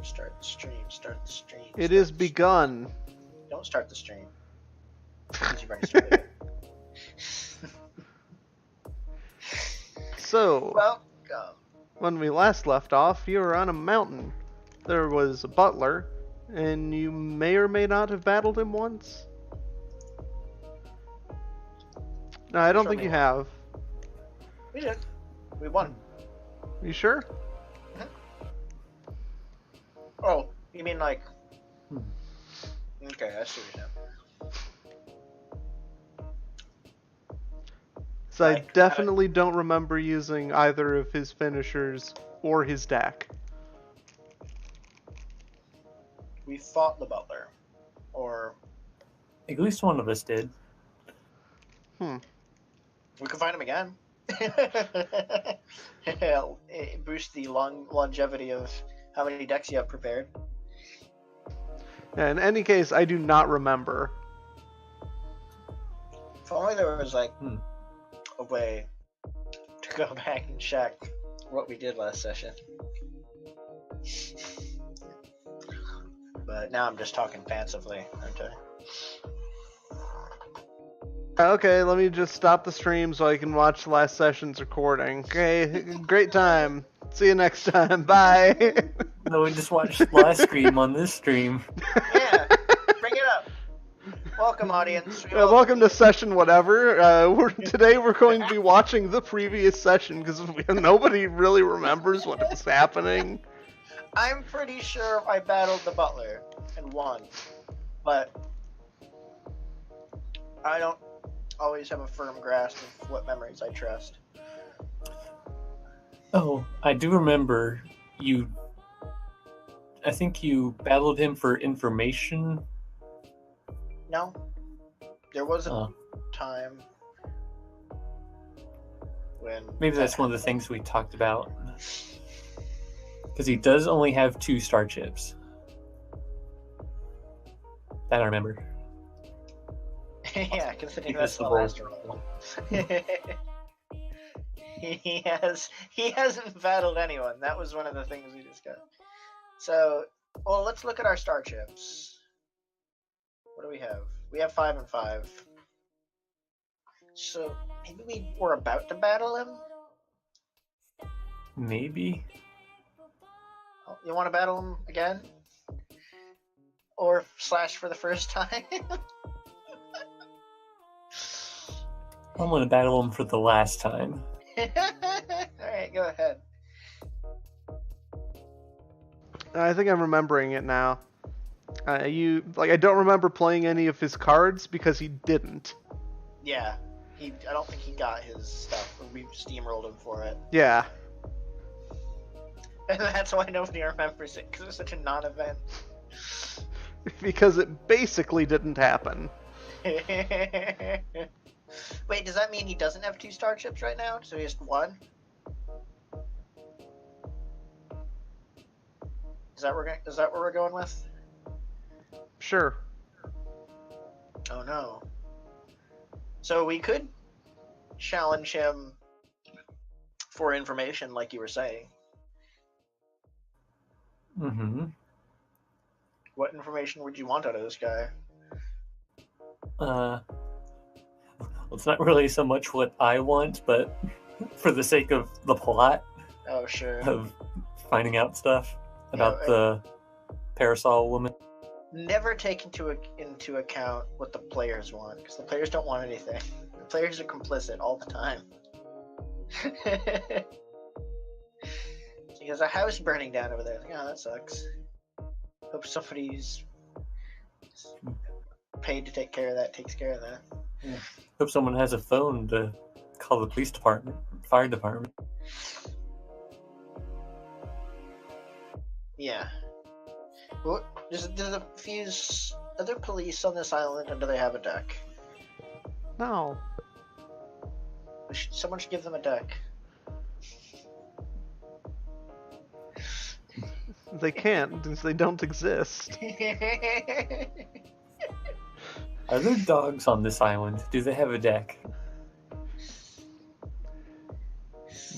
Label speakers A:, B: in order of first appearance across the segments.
A: start the stream, start the stream.
B: It is begun.
A: Don't start the stream. Because you've already started it.
B: So,
A: welcome.
B: When we last left off, you were on a mountain. There was a butler, and you may or may not have battled him once. No, I don't think you have.
A: We did. We won.
B: You sure?
A: Mm-hmm. Oh, you mean like... Okay, I see what you're saying.
B: So I definitely don't remember using either of his finishers or his deck.
A: We fought the butler. Or...
C: At least one of us did.
A: We can find him again. Boost the longevity of how many decks you have prepared.
B: Yeah, in any case, I do not remember.
A: If only there was like a way to go back and check what we did last session. But now I'm just talking fancifully, aren't I?
B: Okay, let me just stop the stream so I can watch last session's recording. Okay, great time. See you next time. Bye.
C: No, we just watched last stream on this stream.
A: Yeah, bring it up. Welcome, audience.
B: Welcome to session whatever. Today we're going to be watching the previous session because nobody really remembers what was happening.
A: I'm pretty sure I battled the butler and won, but I don't always have a firm grasp of what memories I trust.
C: Oh, I do remember you. I think you battled him for information.
A: No, there was a time when...
C: Maybe that's one of the things we talked about. Because he does only have 2 star chips. That I remember.
A: Yeah, considering that's the last roll. He hasn't battled anyone. That was one of the things we discussed. So, well, let's look at our star chips. What do we have? We have 5 and 5. So maybe we were about to battle him?
C: Maybe.
A: Oh, you want to battle him again? Or slash for the first time?
C: I'm going to battle him for the last time.
A: Alright, go ahead.
B: I think I'm remembering it now. I don't remember playing any of his cards because he didn't.
A: Yeah, I don't think he got his stuff. We steamrolled him for it.
B: Yeah.
A: And that's why nobody remembers it, because it was such a non-event.
B: Because it basically didn't happen.
A: Wait, does that mean he doesn't have 2 star chips right now? So he has 1? Is that what we're going with?
B: Sure.
A: Oh no. So we could challenge him for information, like you were saying.
C: Mm-hmm.
A: What information would you want out of this guy?
C: Well, it's not really so much what I want, but for the sake of the plot
A: Oh, sure.
C: of finding out stuff about the parasol woman.
A: Never take into account what the players want, because the players don't want anything. The players are complicit all the time. He has a house burning down over there. Oh, that sucks. Hope somebody's paid to take care of that takes care of that.
C: Yeah. Hope someone has a phone to call the police department, fire department.
A: Yeah. Well, there's a few other police on this island, and do they have a deck?
B: No.
A: Someone should give them a deck.
B: They can't, since they don't exist.
C: Are there dogs on this island? Do they have a deck?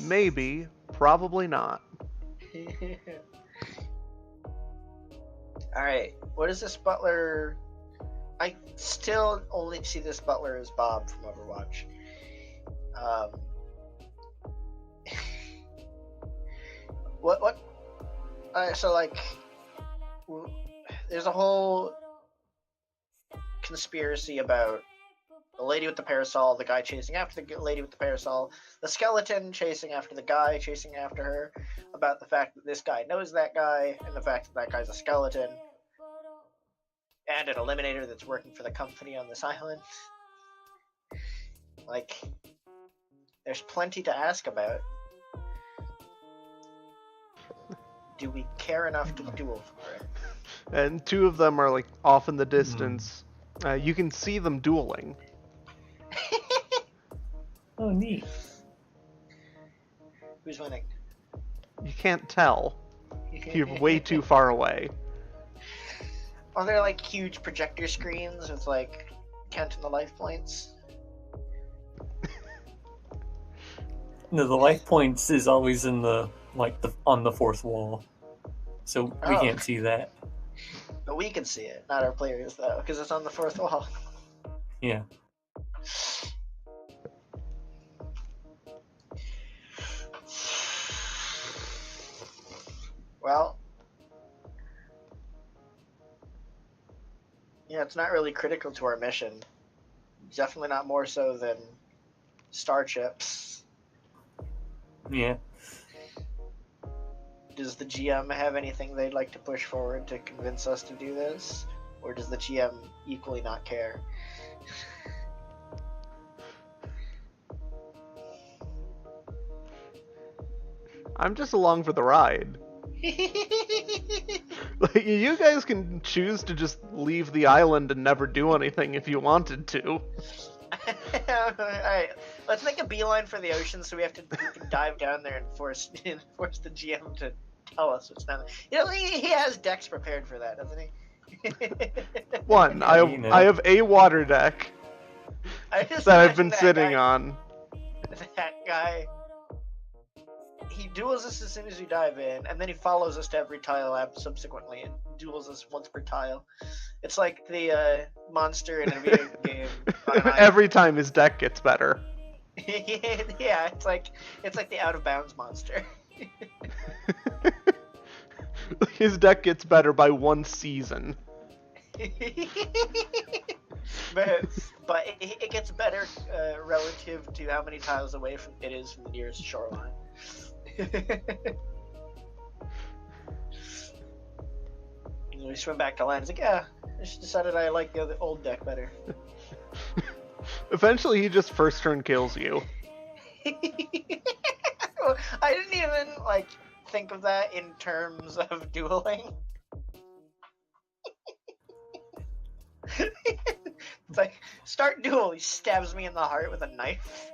B: Maybe. Probably not.
A: Alright, what is this butler? I still only see this butler as Bob from Overwatch. What? So, like, there's a whole conspiracy about the lady with the parasol, the guy chasing after the lady with the parasol, the skeleton chasing after the guy chasing after her, about the fact that this guy knows that guy, and the fact that that guy's a skeleton, and an eliminator that's working for the company on this island. Like, there's plenty to ask about. Do we care enough to duel for it?
B: And two of them are like off in the distance. You can see them dueling.
C: Oh, neat.
A: Who's winning?
B: You can't tell. You're way too far away.
A: Are there like huge projector screens with like counting the life points?
C: No, the life points is always in the on the fourth wall, so we can't see that.
A: But we can see it, not our players though, because it's on the fourth wall.
C: Yeah.
A: Well, yeah, it's not really critical to our mission. Definitely not more so than starships.
C: Yeah.
A: Does the GM have anything they'd like to push forward to convince us to do this? Or does the GM equally not care?
B: I'm just along for the ride. Like, you guys can choose to just leave the island and never do anything if you wanted to.
A: Alright, let's make a beeline for the ocean so we can dive down there and force the GM to tell us what's down there. You know, he has decks prepared for that, doesn't he?
B: One, I have a water deck that I've been sitting on.
A: That guy, he duels us as soon as we dive in, and then he follows us to every tile subsequently and duels us once per tile. It's like the monster in a video game.
B: Every time his deck gets better.
A: Yeah, it's like the out of bounds monster.
B: His deck gets better by one season.
A: but it gets better relative to how many tiles away from it is from the nearest shoreline. We swim back to land. It's like, yeah, I just decided I like the old deck better.
B: Eventually, he just first turn kills you.
A: I didn't even think of that in terms of dueling. It's like, start duel. He stabs me in the heart with a knife.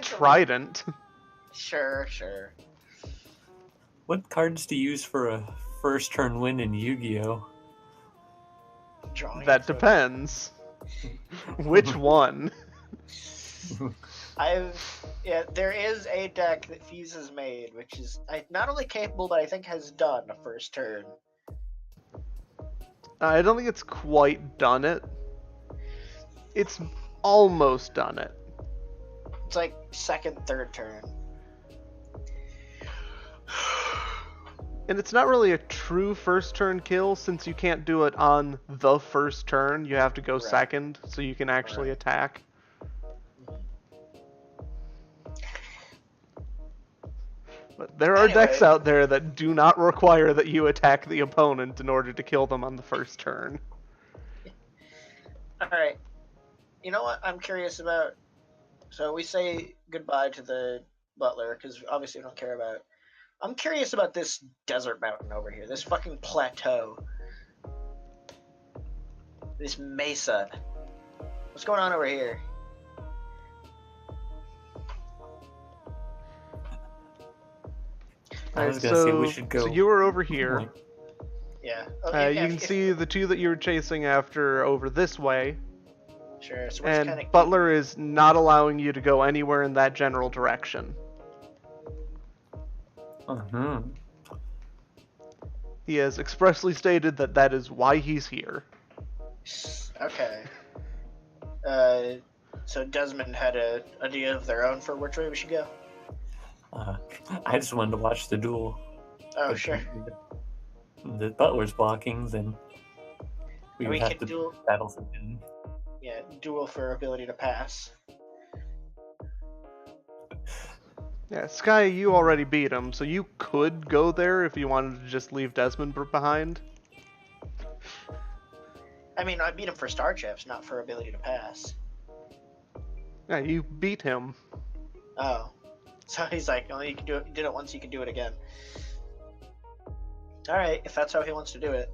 B: Trident.
A: Sure.
C: What cards to use for a first turn win in Yu-Gi-Oh?
B: That depends. Which one?
A: There is a deck that Fuse has made, which is not only capable, but I think has done a first turn.
B: I don't think it's quite done it. It's almost done it.
A: It's like second, third turn.
B: And it's not really a true first turn kill, since you can't do it on the first turn. You have to go second, so you can actually attack. But there are decks out there that do not require that you attack the opponent in order to kill them on the first turn.
A: Alright. You know what I'm curious about? So we say goodbye to the butler, because obviously we don't care about it. I'm curious about this desert mountain over here. This fucking plateau. This mesa. What's going on over here?
C: I was gonna say we should go.
B: So you were over here.
A: Yeah.
B: You can see the two that you were chasing after over this way.
A: Sure. So
B: and Butler is not allowing you to go anywhere in that general direction. He has expressly stated that that is why he's here.
A: Okay. So Desmond had a idea of their own for which way we should go.
C: I just wanted to watch the duel.
A: Oh,
C: But
A: sure.
C: The butler's blocking, then we
A: And
C: would
A: we
C: have
A: can
C: to battle for him.
A: Yeah, duel for ability to pass.
B: Yeah, Sky, you already beat him, so you could go there if you wanted to just leave Desmond behind.
A: I mean, I beat him for star chips, not for ability to pass.
B: Yeah, you beat him.
A: Oh. So he's like, oh, you can do it. You did it once, you can do it again. Alright, if that's how he wants to do it.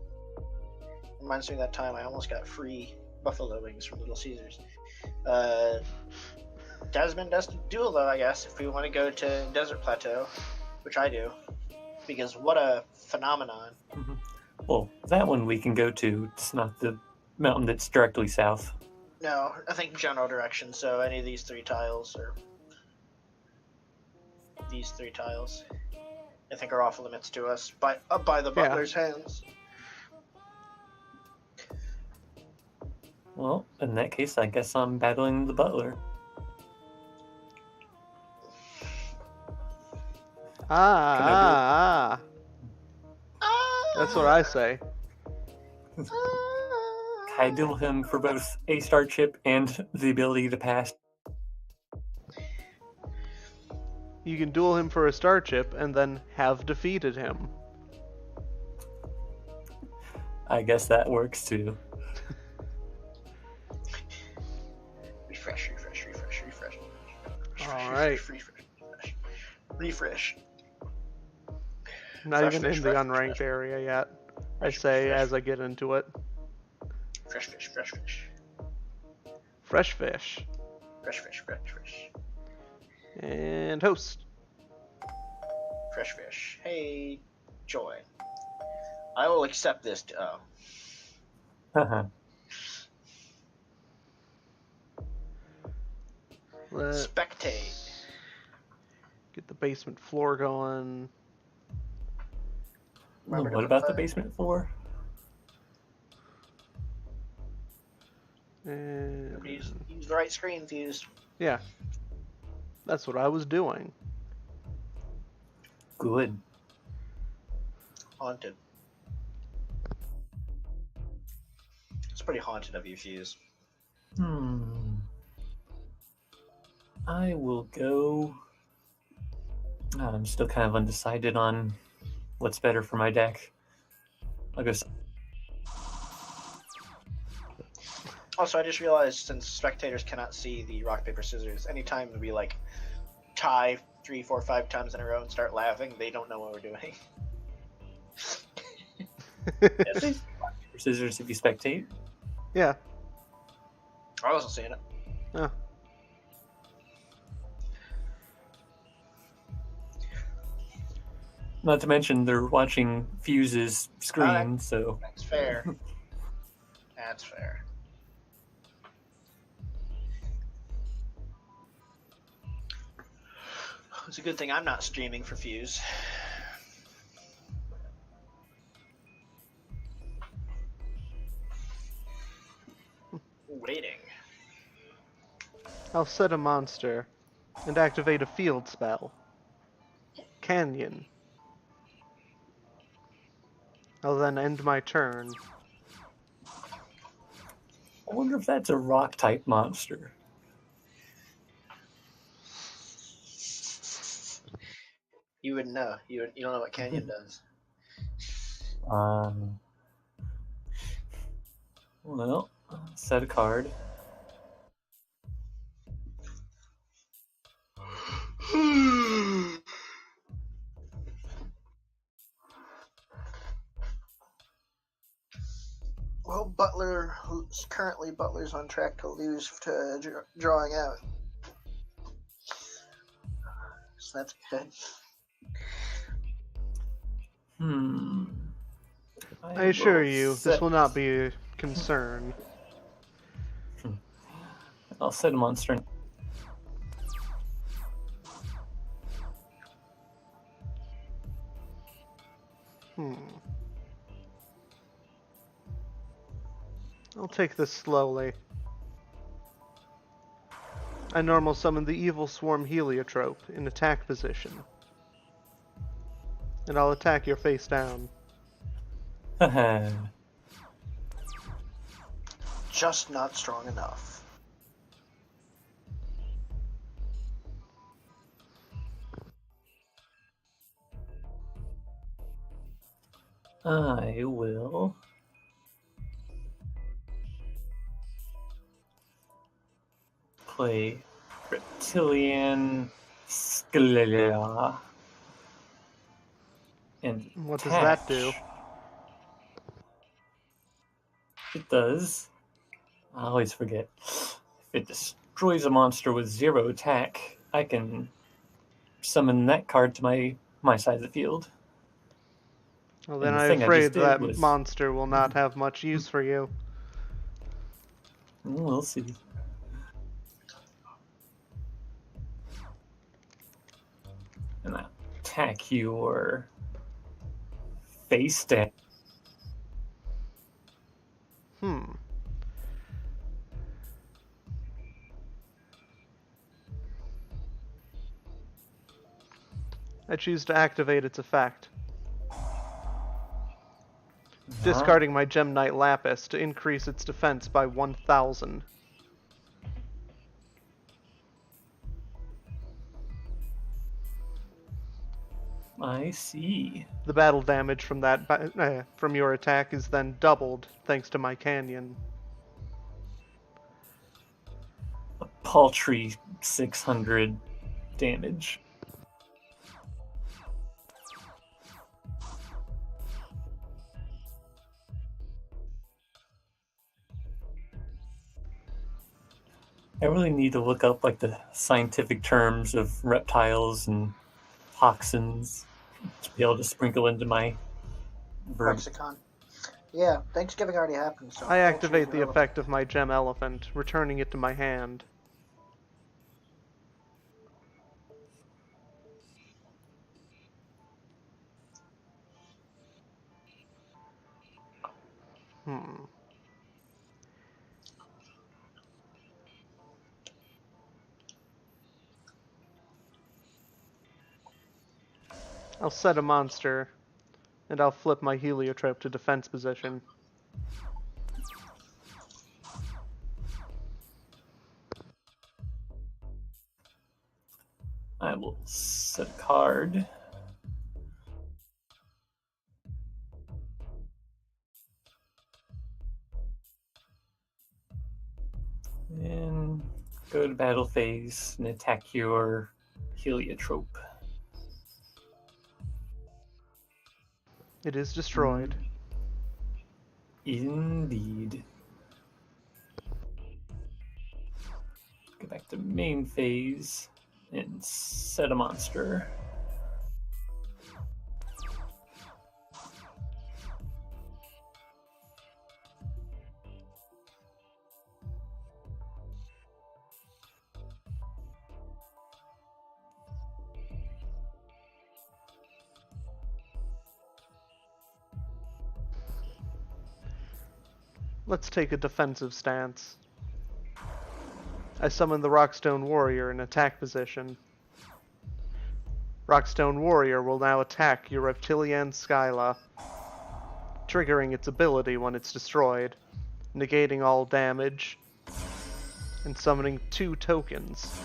A: Reminds me of that time I almost got free buffalo wings from Little Caesars. Desmond does duel, though, I guess, if we want to go to Desert Plateau, which I do. Because what a phenomenon.
C: Mm-hmm. Well, that one we can go to. It's not the mountain that's directly south.
A: No, I think general direction, so any of these three tiles, or these three tiles, I think are off limits to us, up by the butler's hands.
C: Well, in that case, I guess I'm battling the butler.
B: Ah. That's what I say.
C: Can I duel him for both a star chip and the ability to pass?
B: You can duel him for a star chip and then have defeated him.
C: I guess that works too.
A: Refresh.
B: Alright.
A: Refresh.
B: Not even in the unranked area yet. I say as I get into it.
A: Fresh fish.
B: Fresh fish.
A: Fresh fish.
B: And host.
A: Fresh fish. Hey, join. I will accept this. Spectate.
B: Get the basement floor going.
C: What about the basement floor?
B: And
A: Use the right screen, Fuse.
B: yeah, that's what I was doing.
C: Good.
A: Haunted. It's pretty haunted of you, Fuse.
C: I will go. I'm still kind of undecided on what's better for my deck. I'll go.
A: Also, I just realized since spectators cannot see the rock, paper, scissors, anytime we like tie 3, 4, 5 times in a row and start laughing, they don't know what we're doing.
C: Rock, paper, scissors if you spectate.
B: Yeah.
A: I wasn't seeing it.
B: Oh.
C: Not to mention they're watching Fuse's screen, so...
A: That's fair. That's fair. It's a good thing I'm not streaming for Fuse. Waiting.
B: I'll set a monster and activate a field spell. Canyon. I'll then end my turn.
C: I wonder if that's a rock-type monster.
A: You wouldn't know. You don't know what Canyon does.
C: Well, set a card.
A: Well, Butler's on track to lose to drawing out. So that's good.
B: I assure you, this will not be a concern.
C: I'll set a monster.
B: I'll take this slowly. I normal summon the Evil Swarm Heliotrope in attack position. And I'll attack your face down.
C: Haha.
A: Just not strong enough.
C: I will play Reptilian Sclera and
B: What does that do?
C: It does. I always forget. If it destroys a monster with 0 attack, I can summon that card to my side of the field.
B: Well, then
C: And the
B: I'm
C: thing I just
B: afraid
C: did
B: that
C: was-
B: monster will not have much use for you.
C: We'll see. And I attack your face down.
B: I choose to activate its effect. Discarding my Gem Knight Lapis to increase its defense by 1,000.
C: I see.
B: The battle damage from that from your attack is then doubled thanks to my canyon.
C: A paltry 600 damage. I really need to look up like the scientific terms of reptiles and toxins to be able to sprinkle into my verb.
A: Lexicon. Yeah, Thanksgiving already happened, so
B: I activate the
A: irrelevant.
B: effect of my Gem Elephant, returning it to my hand. I'll set a monster, and I'll flip my Heliotrope to defense position.
C: I will set a card. And go to battle phase and attack your Heliotrope.
B: It is destroyed.
C: Indeed. Go back to main phase and set a monster.
B: Let's take a defensive stance. I summon the Rockstone Warrior in attack position. Rockstone Warrior will now attack your Reptilian Skyla, triggering its ability when it's destroyed, negating all damage, and summoning 2 tokens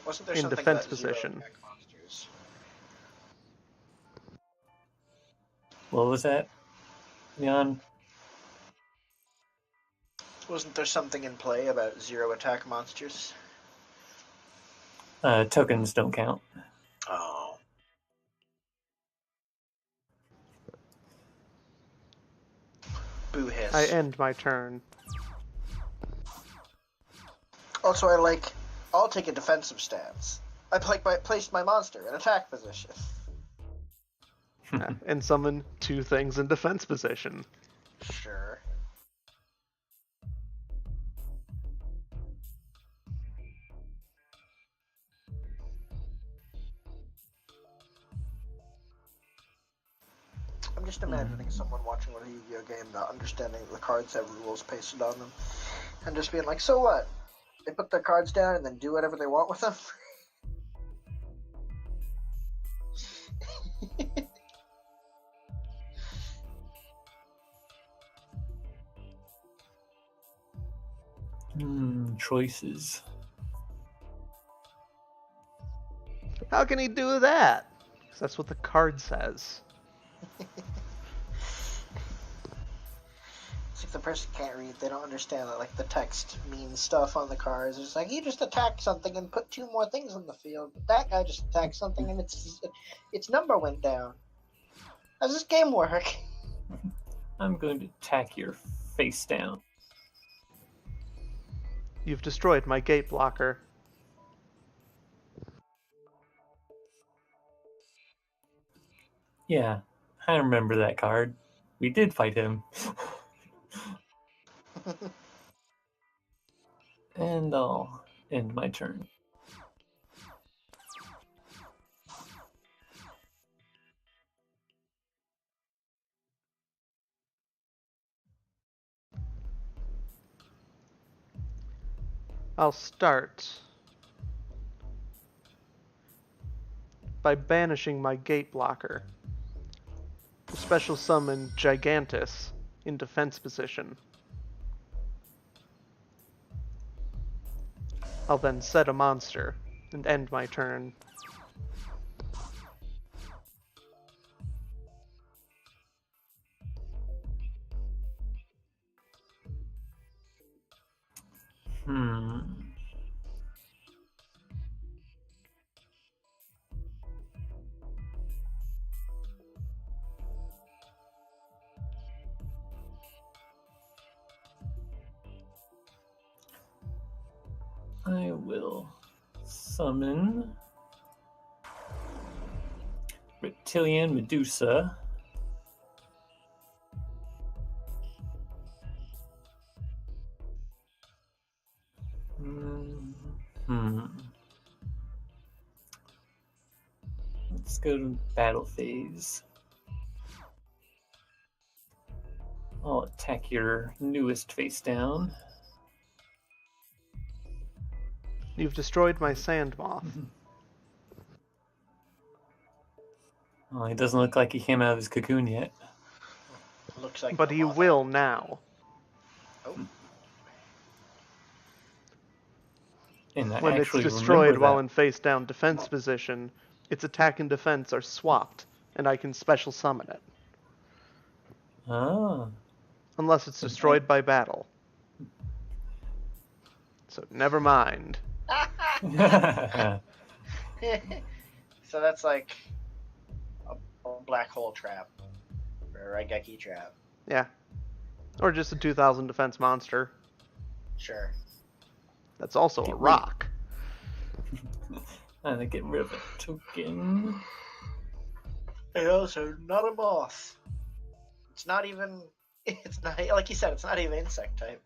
A: Wasn't there
B: in
A: something
B: defense
A: about zero
B: position.
A: attack monsters?
C: What was that, Leon?
A: Wasn't there something in play about 0 attack monsters?
C: Tokens don't count.
A: Oh. Boo hiss.
B: I end my turn.
A: Also, I'll take a defensive stance. I placed my monster in attack position.
B: And summon 2 things in defense position.
A: Sure. I'm just imagining someone watching a Yu-Gi-Oh game, not understanding the cards have rules pasted on them, and just being like, so what? They put their cards down and then do whatever they want with them?
C: Choices.
B: How can he do that? 'Cause that's what the card says.
A: It's like the person can't read, they don't understand that like the text means stuff on the cards. It's like you just attacked something and put 2 more things on the field, but that guy just attacked something and its number went down. How does this game work?
C: I'm going to tack your face down.
B: You've destroyed my gate blocker.
C: Yeah, I remember that card. We did fight him. And I'll end my turn.
B: I'll start by banishing my gate blocker. Special summon Gigantus in defense position. I'll then set a monster and end my turn.
C: I will summon Reptilian Medusa. Let's go to battle phase. I'll attack your newest face down.
B: You've destroyed my sand moth.
C: Oh, he doesn't look like he came out of his cocoon yet.
A: Looks like
B: But he will now.
A: Oh.
C: And I
B: When it's
C: actually
B: destroyed
C: remember
B: while
C: that.
B: in face down defense position, its attack and defense are swapped, and I can special summon it.
C: Ah.
B: Unless it's destroyed by battle. So never mind.
A: So that's like a black hole trap. Or a Raigeki trap.
B: Yeah. Or just a 2000 defense monster.
A: Sure.
B: That's also a rock.
C: And I get rid of a token.
A: And also not a moth. It's not, like you said, it's not even insect type.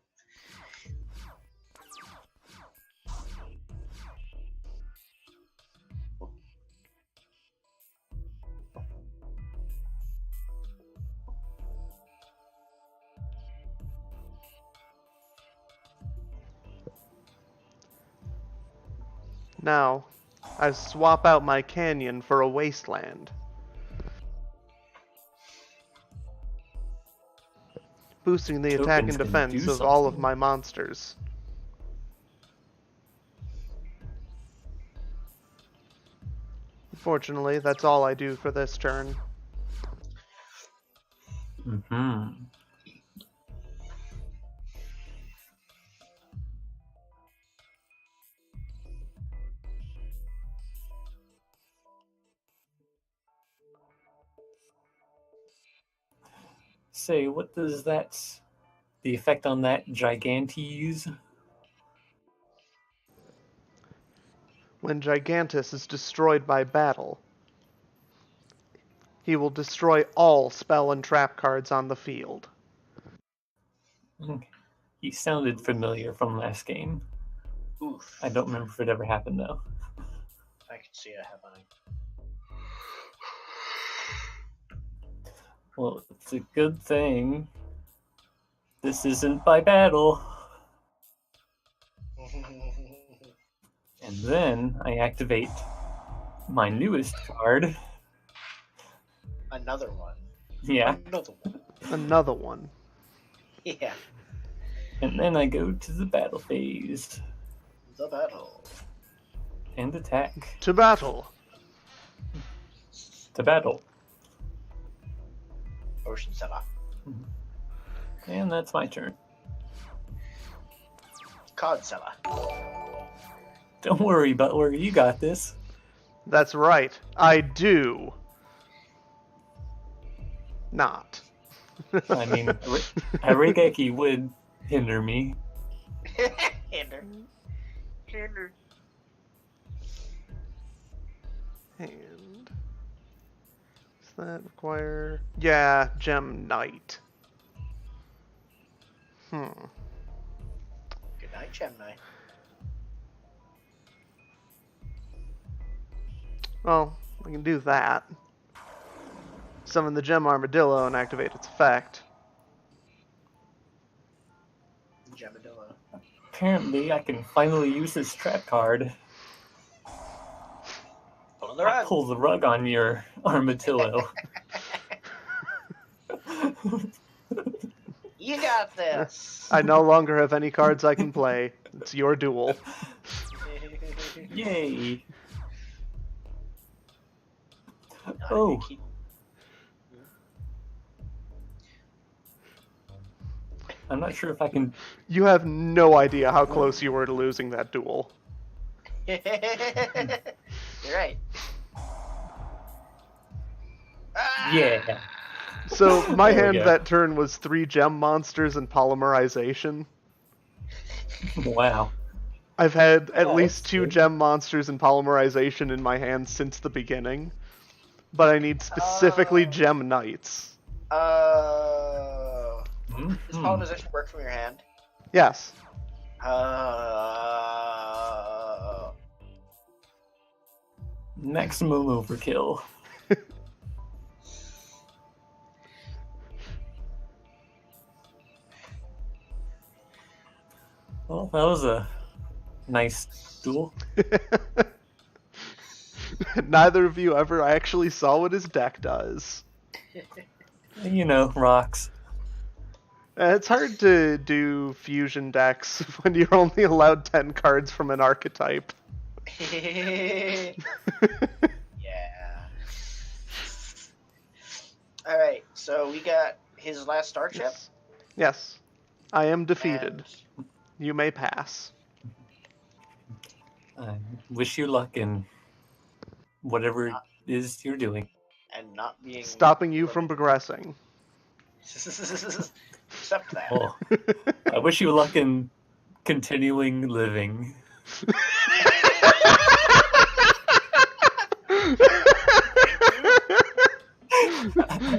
B: Now, I swap out my canyon for a wasteland. Boosting the attack and defense of all of my monsters. Unfortunately, that's all I do for this turn.
C: Say, what does the effect on that Gigantes?
B: When Gigantus is destroyed by battle, he will destroy all spell and trap cards on the field.
C: He sounded familiar from last game.
A: Oof.
C: I don't remember if it ever happened, though.
A: I can see it happening.
C: Well, it's a good thing this isn't by battle. And then I activate my newest card.
A: Another one.
C: Yeah.
A: Another one.
B: Another one.
A: Yeah.
C: And then I go to the battle phase
A: The battle.
C: and attack.
B: To battle.
C: To battle.
A: Ocean Cellar.
C: And that's my turn.
A: Cod Cellar.
C: Don't worry, Butler, you got this.
B: That's right. I do. Not.
C: I mean, a Regeki would hinder me.
A: Hinder.
B: And does that require? Yeah, Gem Knight.
A: Good night, Gemini.
B: Well, I can do that. Summon the Gem Armadillo and activate its effect.
A: Gemadillo.
C: Apparently, I can finally use this trap card.
A: Pull the rug.
C: Pull the rug on your armadillo.
A: You got this.
B: I no longer have any cards I can play. It's your duel.
C: Yay! Oh. I'm not sure if I can...
B: You have no idea how close you were to losing that duel.
A: You're right.
C: Yeah.
B: So my
C: There we
B: hand
C: go.
B: that turn was 3 gem monsters and polymerization.
C: Wow.
B: I've had at
C: Oh,
B: least
C: that's
B: 2
C: good.
B: gem monsters and polymerization in my hand since the beginning. But I need specifically
A: Oh.
B: gem knights.
A: Does
C: Mhm.
A: polymerization work from your hand?
B: Yes.
C: Maximum overkill. Well, that was a nice duel.
B: Neither of you ever actually saw what his deck does.
C: You know, rocks.
B: It's hard to do fusion decks when you're only allowed 10 cards from an archetype.
A: Yeah. Alright, so we got his last star chip.
B: Yes. Yes. I am defeated.
A: And
B: You may pass.
C: I wish you luck in whatever it is you're doing.
A: and not being
B: Stopping you from progressing.
A: Except that.
C: Oh, I wish you luck in continuing living.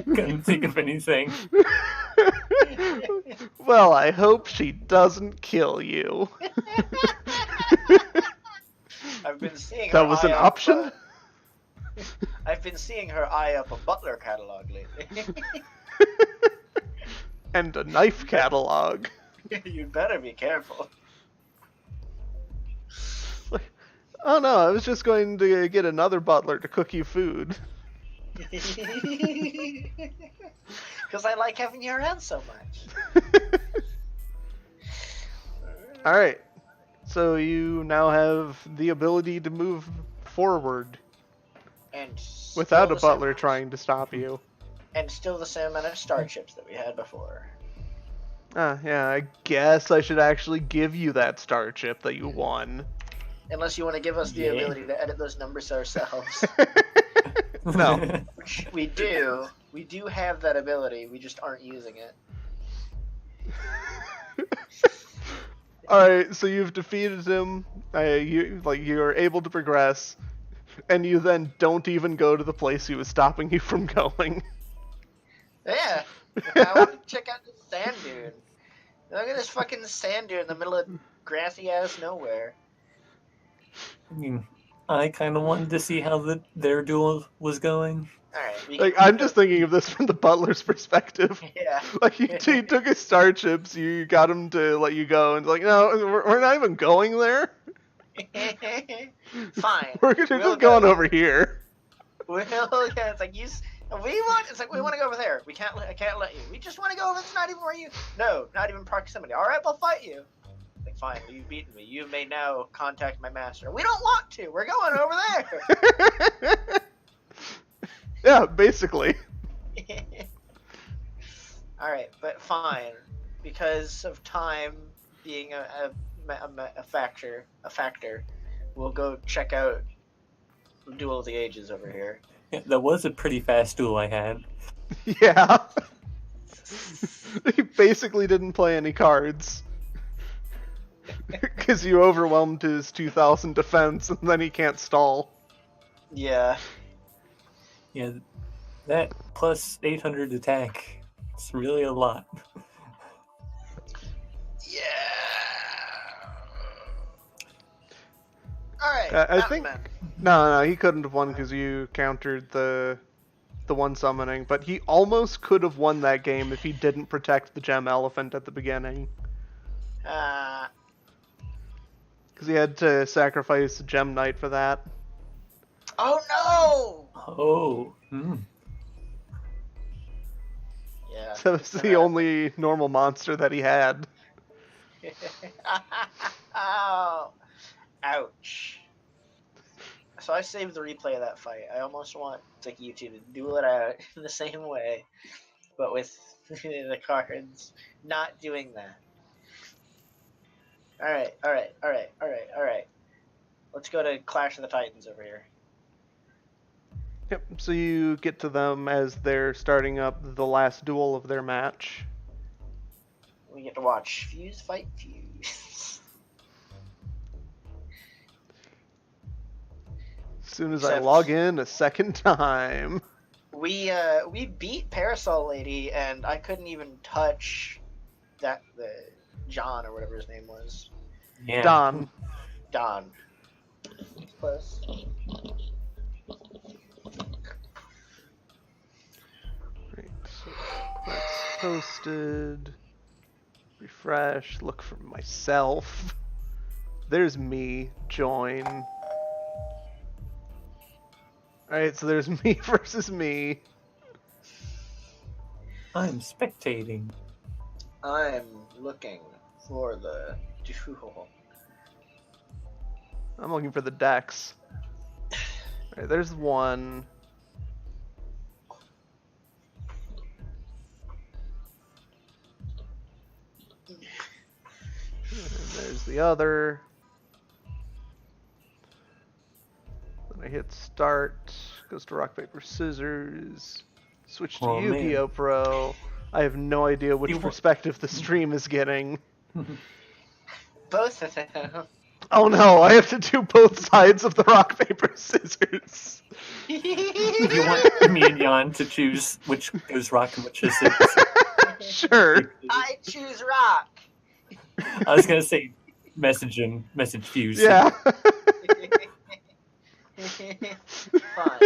C: Couldn't think of anything.
B: Well, I hope she doesn't kill you.
A: I've been seeing
B: That
A: her
B: was an
A: eye up,
B: option?
A: I've been seeing her eye up a Butler catalog lately.
B: And a knife catalog.
A: You'd better be careful.
B: Oh no, I was just going to get another butler to cook you food.
A: Because I like having you around so much.
B: Alright. So you now have the ability to move forward
A: And
B: without
A: still
B: a
A: the same-
B: butler trying to stop you.
A: And still the same amount of star chips that we had before.
B: Yeah, I guess I should actually give you that star chip that you won.
A: Unless you want to give us the
C: Yeah.
A: ability to edit those numbers ourselves.
B: No.
A: Which we do. We do have that ability. We just aren't using it.
B: Alright, so you've defeated him. You're able to progress, and you then don't even go to the place he was stopping you from going.
A: Yeah. I want to check out this sand dune. Look at this fucking sand dune in the middle of grassy ass nowhere.
C: I mean, I kind of wanted to see how their duel was going.
A: Alright.
B: Like, I'm just thinking of this from the butler's perspective.
A: Yeah.
B: Like, he took his starships, you got him to let you go, and like, no, we're not even going there.
A: Fine.
B: We're just
A: We'll
B: going
A: go.
B: over here.
A: Yeah, it's like we want to go over there. I can't let you. We just want to go over. It's not even where you. No, not even proximity. All right, we'll fight you. Like, fine, you've beaten me. You may now contact my master. We don't want to. We're going over there.
B: Yeah, basically.
A: All right, but fine, because of time being a factor, we'll go check out Duel of the Ages over here.
C: Yeah, that was a pretty fast duel I had.
B: Yeah. He basically didn't play any cards. Because you overwhelmed his 2,000 defense, and then he can't stall.
A: Yeah.
C: Yeah, that plus 800 attack. It's really a lot.
A: Yeah. All right.
B: I
A: Mountain
B: think
A: Man.
B: no, he couldn't have won because you countered the one summoning, but he almost could have won that game if he didn't protect the gem elephant at the beginning. Because he had to sacrifice Gem Knight for that.
A: Oh no!
C: Oh.
A: Yeah.
B: So it's the only normal monster that he had.
A: Oh. Ouch. So I saved the replay of that fight. I almost want like you two to duel it out in the same way, but with the cards. Not doing that. All right. Let's go to Clash of the Titans over here.
B: Yep, so you get to them as they're starting up the last duel of their match.
A: We get to watch Fuse fight Fuse.
B: As soon as I log in a second time.
A: We beat Parasol Lady, and I couldn't even touch the John or whatever his name was.
C: Yeah.
B: Don.
A: Close.
B: Right, so that's posted. Refresh, look for myself. There's me, join. Alright, so there's me versus me.
C: I'm spectating.
A: I'm looking for the duel.
B: I'm looking for the decks. Alright, there's one. And there's the other. Then I hit start. Goes to rock, paper, scissors. Switch to Yu-Gi-Oh! Pro. I have no idea which perspective the stream is getting.
A: Both of them.
B: Oh no, I have to do both sides of the rock, paper, scissors.
C: You want me and Jan to choose which goes rock and which is scissors?
B: Sure.
A: I choose rock.
C: I was gonna say message Fuse.
B: Yeah.
A: Fine.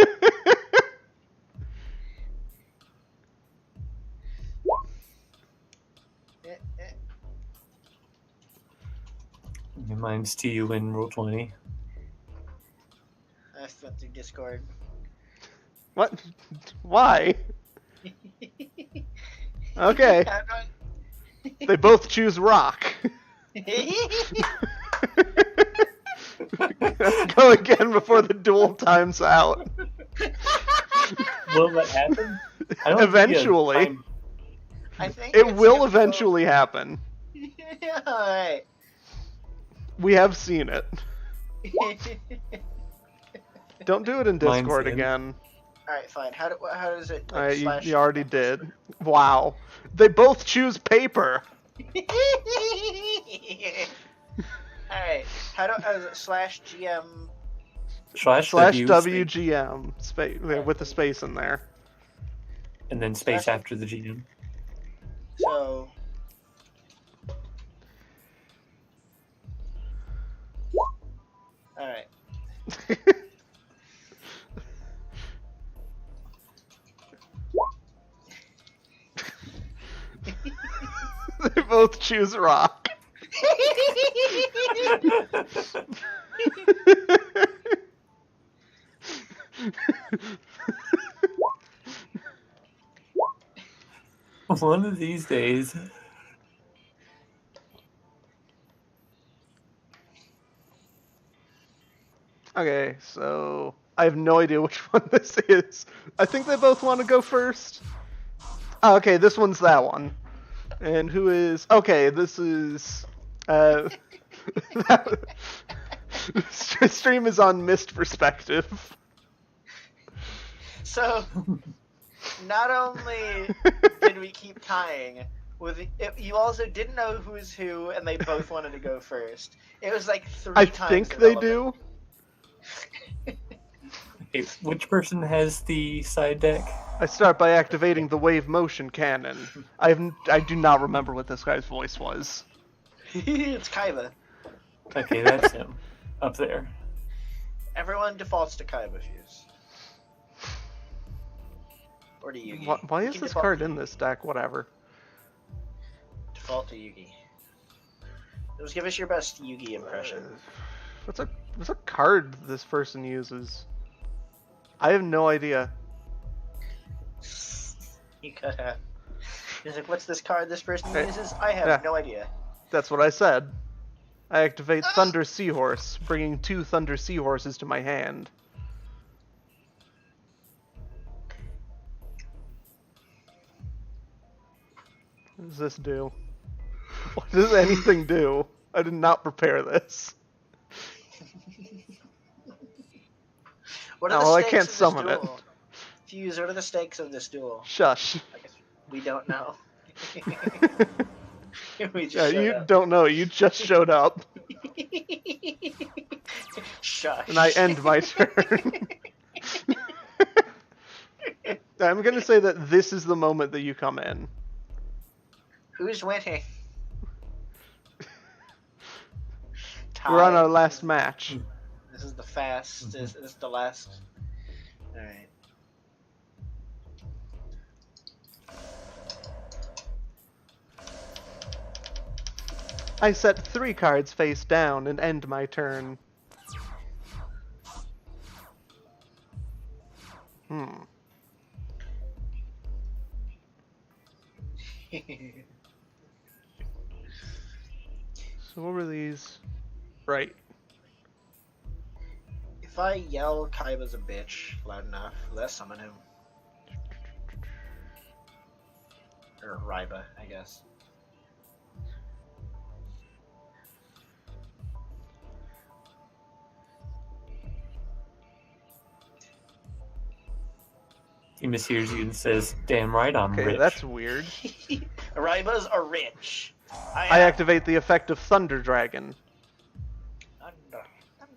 C: Mine's TU in Roll20.
A: I went through Discord.
B: What? Why? Okay. They both choose rock. Go again before the duel time's out.
C: Will that happen?
B: Eventually.
A: I think
B: it will eventually happen.
A: Yeah, alright.
B: We have seen it. Don't do it in Discord again.
A: Alright, fine. How does it? Like,
B: Alright, you already did. Wow. They both choose paper.
A: Alright. How do slash GM
C: slash
B: WGM space with the space in there.
C: And then space after the GM.
A: So alright.
B: both choose rock.
C: One of these days.
B: Okay, so I have no idea which one this is. I think they both want to go first. Oh, okay, this one's that one. And who is... Okay, this is... Stream is on missed perspective.
A: So, not only did we keep tying, you also didn't know who was who, and they both wanted to go first. It was like three
B: I
A: times
B: think they
A: irrelevant.
B: do.
C: Okay, which person has the side deck?
B: I start by activating the wave motion cannon. I do not remember what this guy's voice was.
A: It's Kaiba.
C: Okay, that's him. Up there.
A: Everyone defaults to Kaiba Fuse. Or to Yugi.
B: Why
A: You
B: is
A: can
B: this
A: default
B: card
A: to
B: in this deck? Whatever.
A: Default to Yugi. Just give us your best Yugi impression.
B: What's a card this person uses? I have no idea.
A: You could have. He's like, what's this card this person
B: Hey,
A: uses? I have
B: yeah.
A: no idea.
B: That's what I said. I activate Thunder Seahorse, bringing 2 Thunder Seahorses to my hand. What does this do? What does anything do? I did not prepare this.
A: What are
B: Oh,
A: the
B: I
A: stakes
B: can't
A: of this
B: summon it.
A: duel? Fuse, what are the stakes of this duel?
B: Shush.
A: I guess we don't know. We just
B: Yeah,
A: showed
B: you
A: up.
B: don't know. You just showed up.
A: Shush.
B: And I end my turn. I'm gonna say that this is the moment that you come in.
A: Who's winning?
B: We're on
A: Tie.
B: our last match.
A: This is the fast. This is the last. Alright.
B: I set 3 cards face down and end my turn. So what were these? Right.
A: If I yell Kaiba's a bitch loud enough, let's summon him. Or Raiba, I guess.
C: He mishears you and says, "Damn right, I'm
B: Okay,
C: rich."
B: that's weird.
A: Raibas are rich.
B: I activate the effect of Thunder Dragon,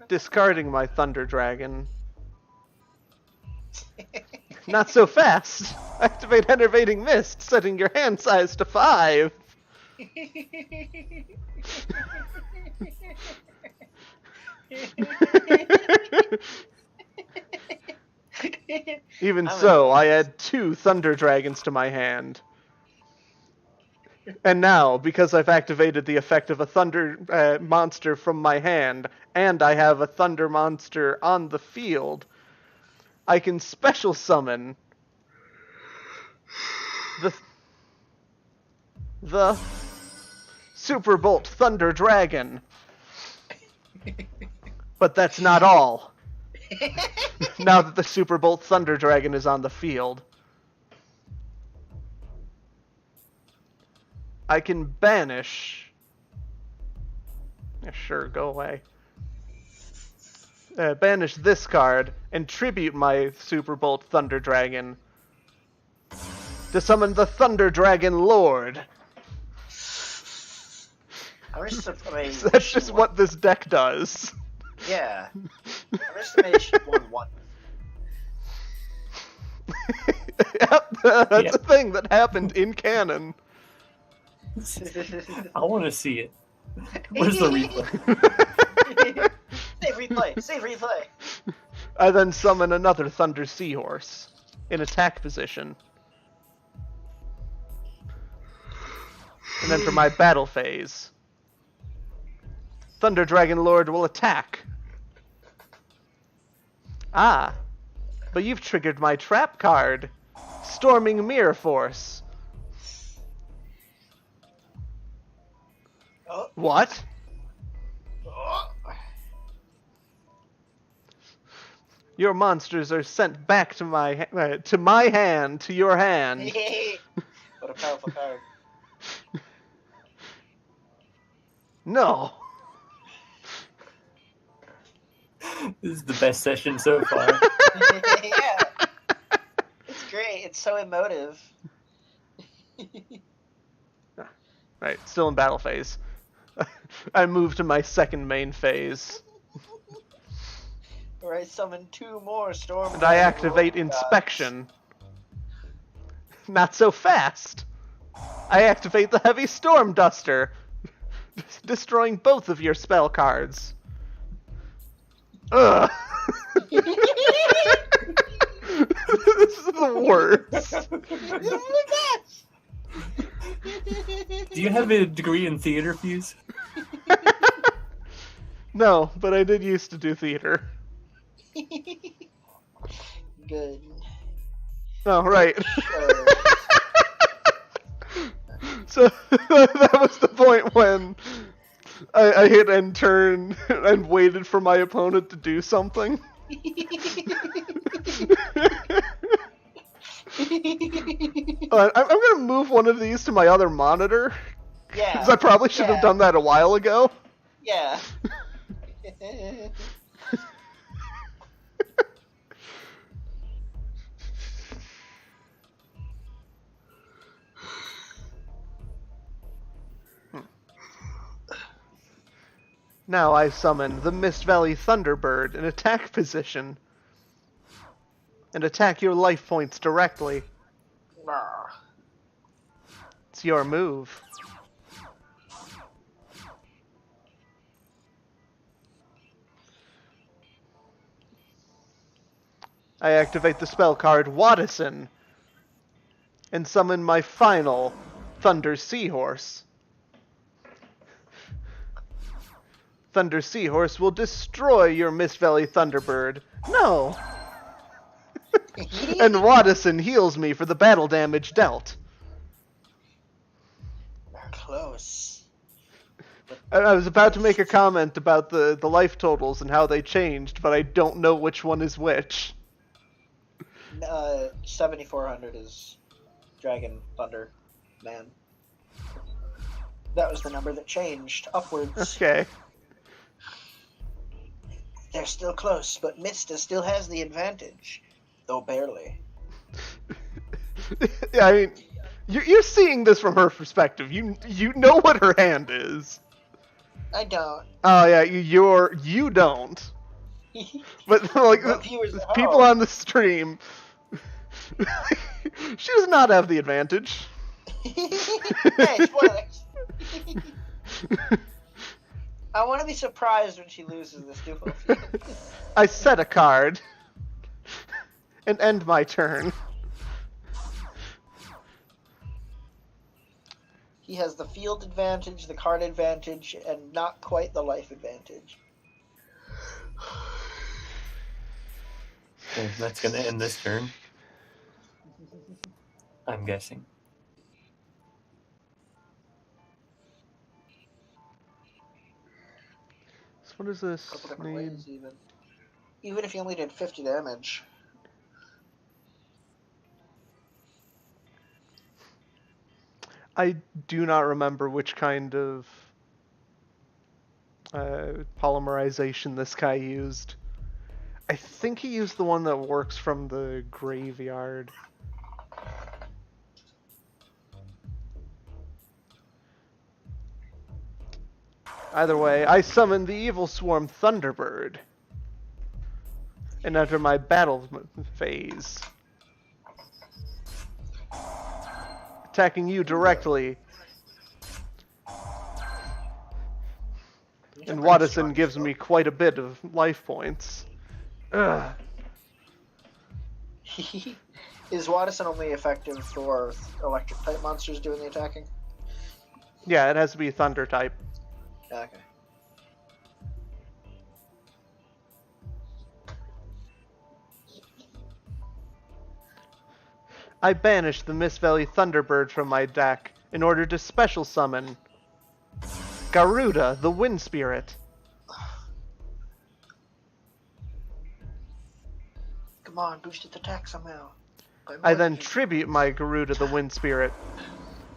B: discarding my Thunder Dragon. Not so fast! Activate Enervating Mist, setting your hand size to 5! Even so, I add 2 Thunder Dragons to my hand. And now, because I've activated the effect of a Thunder monster from my hand, and I have a Thunder monster on the field, I can special summon the Super Bolt Thunder Dragon. But that's not all. Now that the Super Bolt Thunder Dragon is on the field, I can banish... Yeah, sure, go away. Banish this card and tribute my Super Bolt Thunder Dragon to summon the Thunder Dragon Lord.
A: I'm just amazed.
B: So that's just what this deck does.
A: Yeah. I'm just amazed she won one.
B: Yep, that's a thing that happened in canon.
C: I want to see it. Where's the replay?
A: Save replay! Save replay!
B: I then summon another Thunder Seahorse in attack position. and enter my battle phase. Thunder Dragon Lord will attack. Ah, but you've triggered my trap card. Storming Mirror Force.
A: Oh.
B: What?
A: Oh.
B: Your monsters are sent back to my hand, to your hand.
A: What a powerful card.
B: No.
C: This is the best session so far.
A: Yeah. It's great. It's so emotive.
B: Right, still in battle phase. I move to my second main phase.
A: Where I summon 2 more storm.
B: And I activate Inspection. Not so fast. I activate the Heavy Storm Duster, destroying both of your spell cards. Ugh. This is the worst.
C: Do you have a degree in theater, Fuse?
B: No, but I did used to do theater.
A: Good.
B: Oh, right.
A: Sure.
B: So that was the point when I hit end turn and waited for my opponent to do something. I'm going to move one of these to my other monitor.
A: Yeah.
B: Because I probably should have done that a while ago.
A: Yeah.
B: Now I summon the Mist Valley Thunderbird in attack position. And attack your life points directly. It's your move. I activate the spell card Watison and summon my final Thunder Seahorse. Thunder Seahorse will destroy your Mist Valley Thunderbird. No! And Watison heals me for the battle damage dealt.
A: Close.
B: I was about to make a comment about the life totals and how they changed, but I don't know which one is which.
A: 7,400 is Dragon Thunder Man. That was the number that changed upwards.
B: Okay.
A: They're still close, but Mista still has the advantage, though barely.
B: Yeah, I mean, you're seeing this from her perspective. You know what her hand is.
A: I don't.
B: Oh yeah, you don't. But like people on the stream, she does not have the advantage.
A: Hey, spoilers. I want to be surprised when she loses this duel.
B: I set a card and end my turn.
A: He has the field advantage, the card advantage, and not quite the life advantage.
C: Okay, that's going to end this turn. I'm guessing.
B: So what does this
A: Couple different
B: need?
A: ways, even if he only did 50 damage.
B: I do not remember which kind of polymerization this guy used. I think he used the one that works from the graveyard. Either way, I summon the Evil Swarm Thunderbird and enter my battle phase. Attacking you directly. And Watison gives me quite a bit of life points. Ugh.
A: Is Watison only effective for electric type monsters doing the attacking?
B: Yeah, it has to be thunder type.
A: Okay.
B: I banished the Mist Valley Thunderbird from my deck in order to special summon Garuda, the Wind Spirit.
A: Come on, boost its attack somehow.
B: I then tribute my Garuda, the Wind Spirit,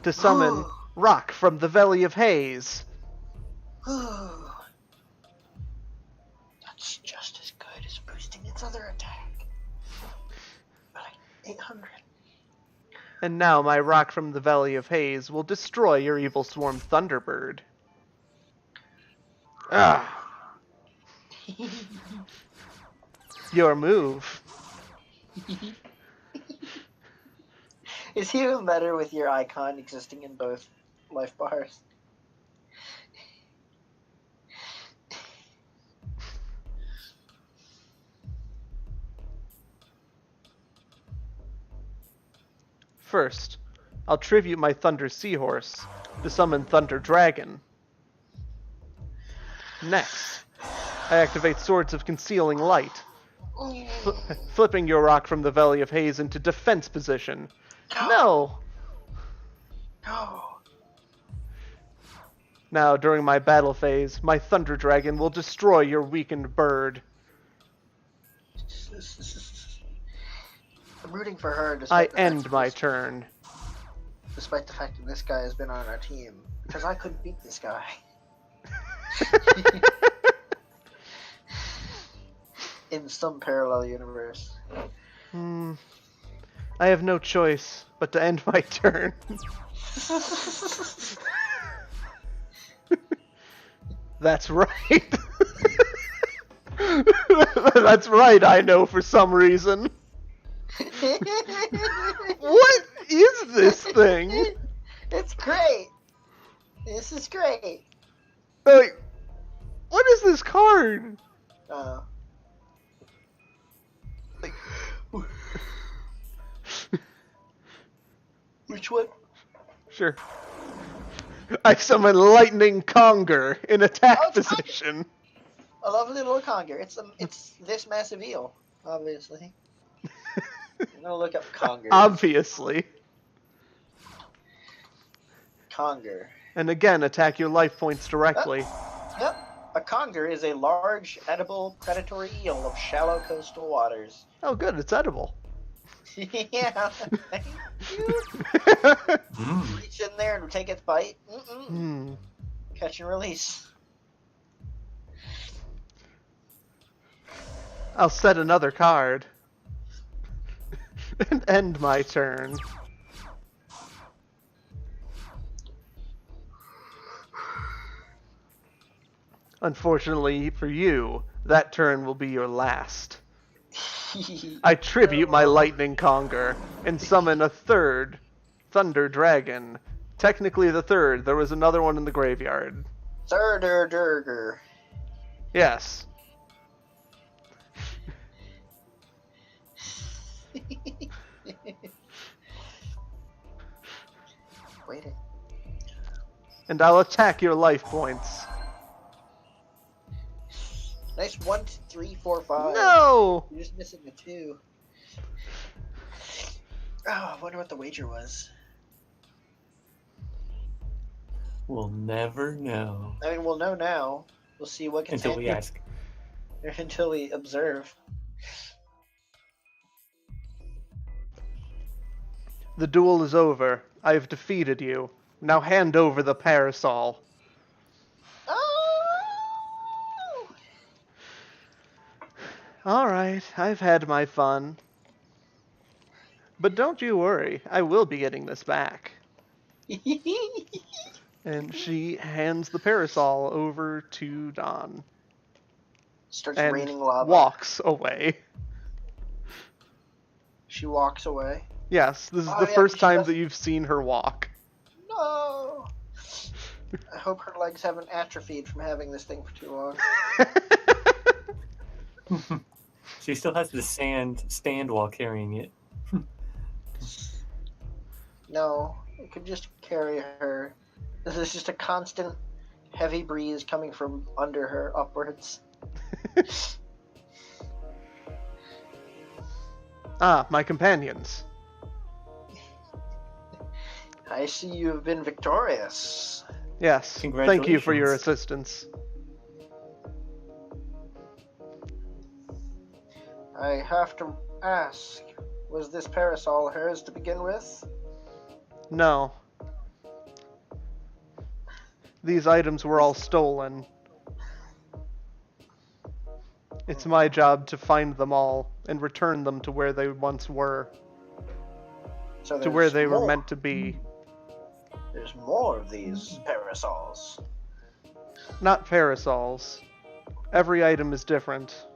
B: to summon Rock from the Valley of Haze.
A: That's just as good as boosting its other attack. But 800.
B: And now my Rock from the Valley of Haze will destroy your Evil Swarm Thunderbird. Ah. Your move.
A: It's even better with your icon existing in both life bars.
B: First, I'll tribute my Thunder Seahorse to summon Thunder Dragon. Next, I activate Swords of Concealing Light, flipping your Rock from the Valley of Haze into defense position. No!
A: No!
B: Now, during my battle phase, my Thunder Dragon will destroy your weakened bird.
A: I'm rooting for her.
B: I end my turn.
A: Despite the fact that this guy has been on our team. Because I couldn't beat this guy. In some parallel universe.
B: I have no choice but to end my turn. That's right. That's right, I know for some reason. What is this thing?
A: It's great. This is great.
B: Like, what is this card?
A: Like, which one?
B: Sure. I summon Lightning Conger in attack position.
A: A lovely little conger. It's this massive eel, obviously. I'm gonna look up conger.
B: Obviously.
A: Conger.
B: And again, attack your life points directly.
A: Yep. A conger is a large, edible, predatory eel of shallow coastal waters.
B: Oh, good, it's edible.
A: Yeah. Thank you. Reach in there and take its bite. Catch and release.
B: I'll set another card. And end my turn. Unfortunately for you, that turn will be your last. I tribute my Lightning Conger and summon a third Thunder Dragon. Technically the third, there was another one in the graveyard.
A: Thirder-durger.
B: Yes.
A: Waiting.
B: And I'll attack your life points.
A: Nice 1, 2, 3, 4, 5.
B: No!
A: You're just missing the 2. Oh, I wonder what the wager was.
C: We'll never know.
A: I mean, we'll know now. We'll see what gets
C: Until we ask.
A: Until we observe.
B: The duel is over. I have defeated you. Now hand over the parasol.
A: Oh!
B: Alright, I've had my fun. But don't you worry, I will be getting this back. And she hands the parasol over to Don.
A: Starts
B: And
A: raining lava.
B: walks away.
A: She walks away.
B: Yes, this is
A: Oh,
B: the
A: yeah,
B: first
A: she
B: time
A: does-
B: that you've seen her walk.
A: No! I hope her legs haven't atrophied from having this thing for too long.
C: She still has the sand stand while carrying it.
A: No, it could just carry her There's just a constant heavy breeze coming from under her upwards.
B: Ah, my companions.
A: I see you have been victorious.
B: Yes, thank you for your
C: Congratulations.
B: assistance.
A: I have to ask, was this parasol hers to begin with?
B: No. These items were all stolen. It's my job to find them all and return them to where they once were,
A: So
B: to where
A: there's
B: they were
A: more.
B: meant to be.
A: There's more of these parasols.
B: Not parasols. Every item is different.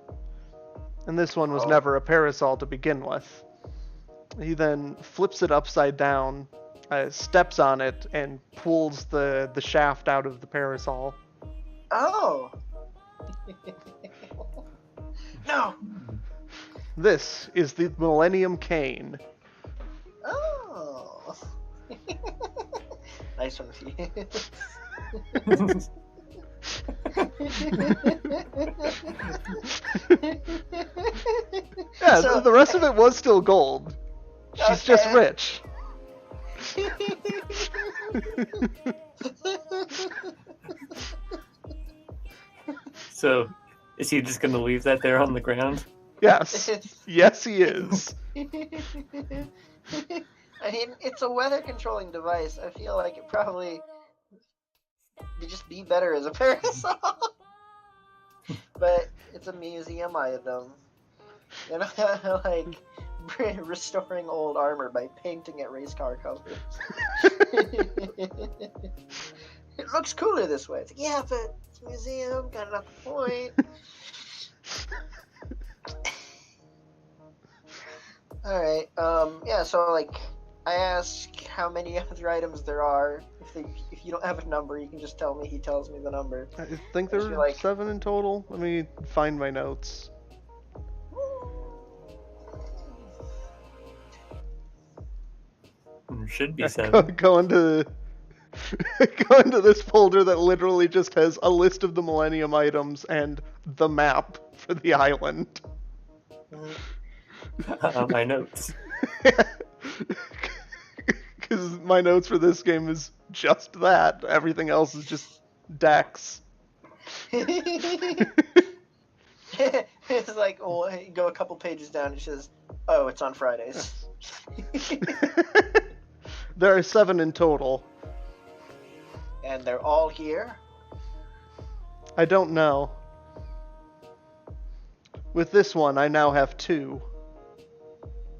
B: And this one was
A: Oh.
B: never a parasol to begin with. He then flips it upside down, steps on it, and pulls the shaft out of the parasol.
A: Oh! No!
B: This is the Millennium Cane.
A: Oh! Nice one, Fee.
B: Yeah,
A: So-
B: the rest of it was still gold. She's just
A: Okay.
B: rich.
C: So, is he just going to leave that there on the ground?
B: Yes. Yes, he is.
A: I mean, it's a weather controlling device. I feel like it probably would just be better as a parasol. But it's a museum item. You know, like restoring old armor by painting it race car colors. It looks cooler this way. It's like, yeah, but it's a museum, got enough point. Alright, yeah, so, like, I ask how many other items there are. If you don't have a number, you can just tell me. He tells me the number.
B: I think there
A: I feel
B: were
A: like-
B: 7 in total. Let me find my notes.
C: There should be
B: Go,
C: 7.
B: go into go into this folder that literally just has a list of the Millennium items and the map for the island.
C: My notes.
B: Because my notes for this game is just that. Everything else is just decks.
A: It's like, well, you go a couple pages down, it says, oh, it's on Fridays.
B: There are 7 in total.
A: And they're all here?
B: I don't know. With this one, I now have 2.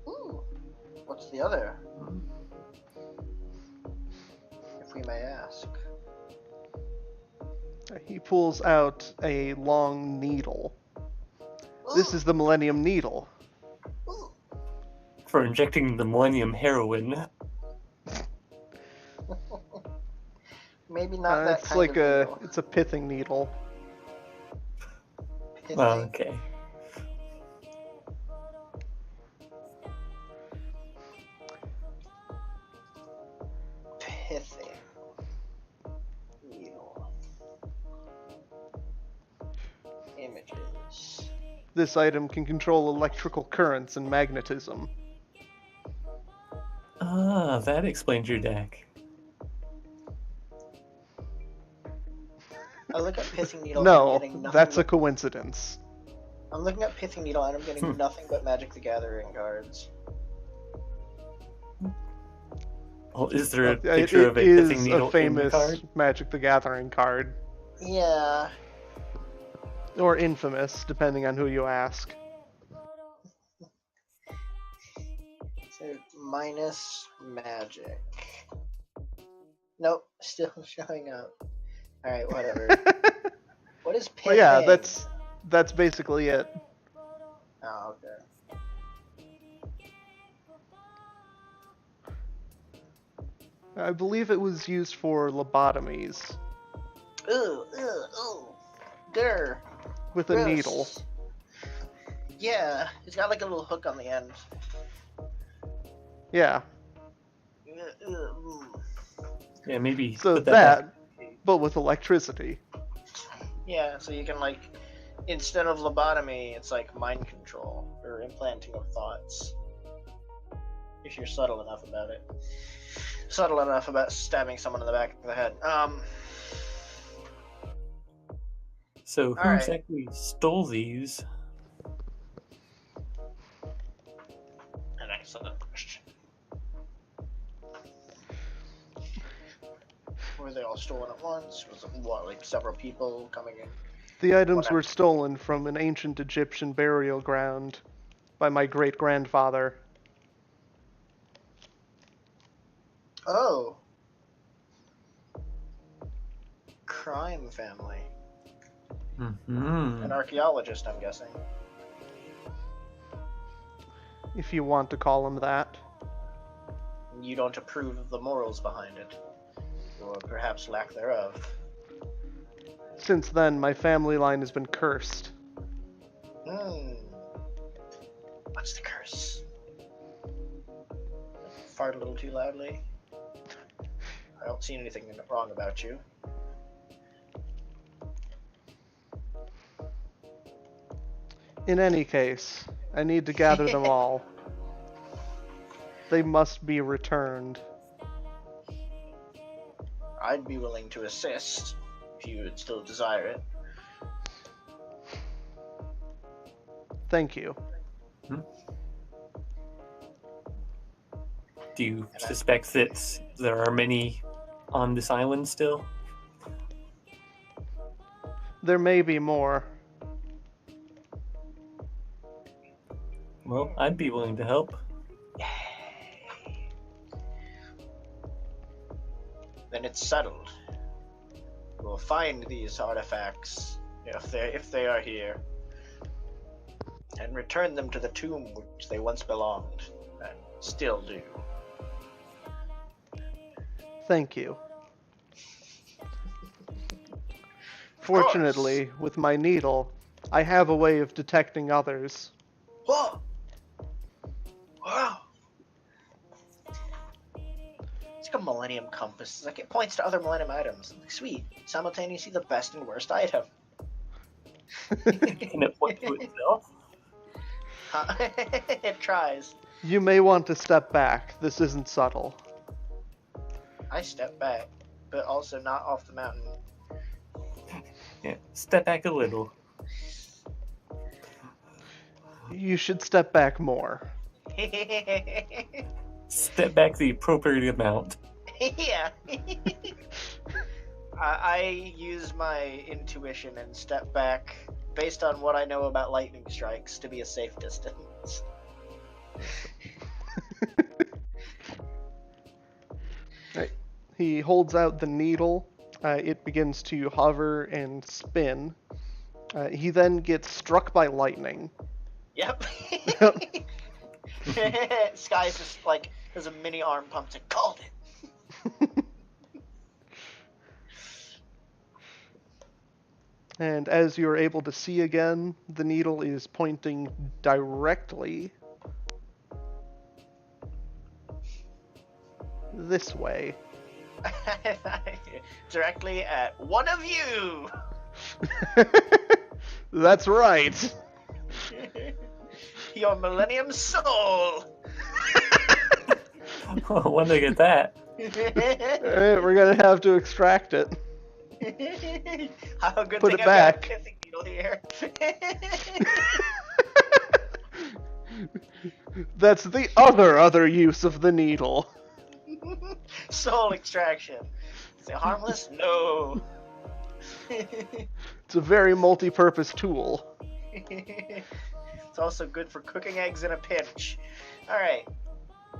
A: Ooh. What's the other? If we may ask.
B: He pulls out a long needle. This is the Millennium Needle.
A: Ooh.
C: For injecting the Millennium Heroin.
A: Maybe not that
B: It's
A: kind
B: like
A: of needle.
B: it's a pithing needle.
A: Pithy.
C: Okay.
A: Pithy. Needle. Images.
B: This item can control electrical currents and magnetism.
C: Ah, that explains your deck.
A: I look at Pithing Needle and
B: No,
A: I'm getting nothing.
B: that's a coincidence.
A: I'm looking at Pithing Needle and I'm getting nothing but Magic the Gathering cards.
C: Well, is there a
B: It
C: picture of a
B: is
C: pithing needle
B: a famous
C: in the card?
B: Magic the Gathering card.
A: Yeah.
B: Or infamous, depending on who you ask.
A: So minus magic. Nope, still showing up. Alright, whatever. What is
B: But yeah,
A: pithing?
B: that's basically it.
A: Oh, okay.
B: I believe it was used for lobotomies
A: Ooh, ooh, ooh. Grr.
B: with a
A: Gross.
B: needle.
A: Yeah, it's got like a little hook on the end.
B: Yeah.
C: Yeah, maybe
B: So
C: put that back.
B: but with electricity.
A: Yeah, so you can, like, instead of lobotomy, it's like mind control or implanting of thoughts. If you're subtle enough about it. Subtle enough about stabbing someone in the back of the head.
C: So who
A: Alright.
C: exactly stole these?
A: An excellent question. Were they all stolen at once? Was it, what, like several people coming in?
B: The items
A: Whatever.
B: were stolen from an ancient Egyptian burial ground by my great-grandfather.
A: Oh. Crime family.
C: Mm-hmm.
A: An archaeologist, I'm guessing.
B: If you want to call him that.
A: You don't approve of the morals behind it, or perhaps lack thereof.
B: Since then, my family line has been cursed.
A: What's the curse? Fart a little too loudly. I don't see anything wrong about you.
B: In any case, I need to gather them all. They must be returned.
A: I'd be willing to assist, if you would still desire it.
B: Thank you.
C: Do you suspect that there are many on this island still?
B: There may be more.
C: Well, I'd be willing to help.
A: Then it's settled. We'll find these artifacts, if they are here, and return them to the tomb which they once belonged, and still do.
B: Thank you. Fortunately, with my needle, I have a way of detecting others.
A: Whoa! Wow! It's like a Millennium Compass. It's like it points to other Millennium items. Like, sweet. Simultaneously the best and worst item.
C: Can it point to itself?
A: It tries.
B: You may want to step back. This isn't subtle.
A: I step back, but also not off the mountain.
C: Yeah, step back a little.
B: You should step back more.
C: Step back the appropriate amount.
A: Yeah. I use my intuition and step back based on what I know about lightning strikes to be a safe distance.
B: Right. He holds out the needle. It begins to hover and spin. He then gets struck by lightning.
A: Yep. Sky's just like, there's a mini arm pump to called it.
B: And as you're able to see again, the needle is pointing directly this way.
A: Directly at one of you.
B: That's right.
A: Your Millennium Soul.
C: When they get that.
B: Alright, we're gonna have to extract it.
A: How good
B: Put
A: thing
B: it
A: I've
B: back.
A: got a pithing needle here.
B: That's the other use of the needle.
A: Soul extraction. Is it harmless? No.
B: It's a very multi-purpose tool.
A: It's also good for cooking eggs in a pinch. Alright.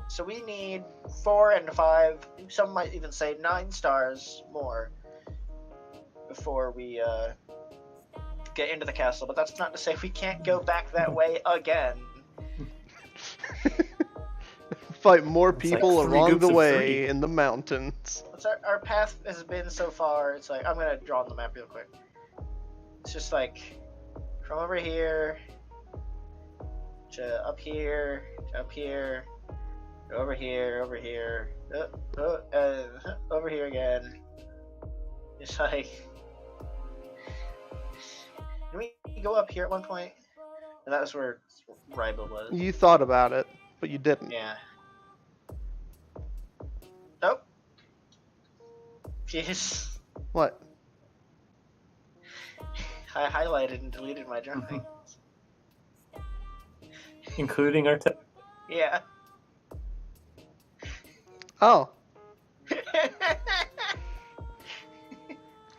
A: So we need 4 and 5, some might even say 9 stars more before we get into the castle, but that's not to say we can't go back that way again.
B: Fight more
C: It's like
B: people
C: 3
B: along
C: groups
B: the
C: of
B: way
C: 3.
B: in the mountains.
A: What's our path has been so far? It's like, I'm gonna draw on the map real quick. It's just like from over here to up here to up here Over here, over here. Over here again. It's like... Did we go up here at one point? And that was where Rival was.
B: You thought about it, but you didn't.
A: Yeah. Nope. Jeez.
B: What?
A: I highlighted and deleted my drawing.
C: Including our
A: Yeah.
B: Oh. Can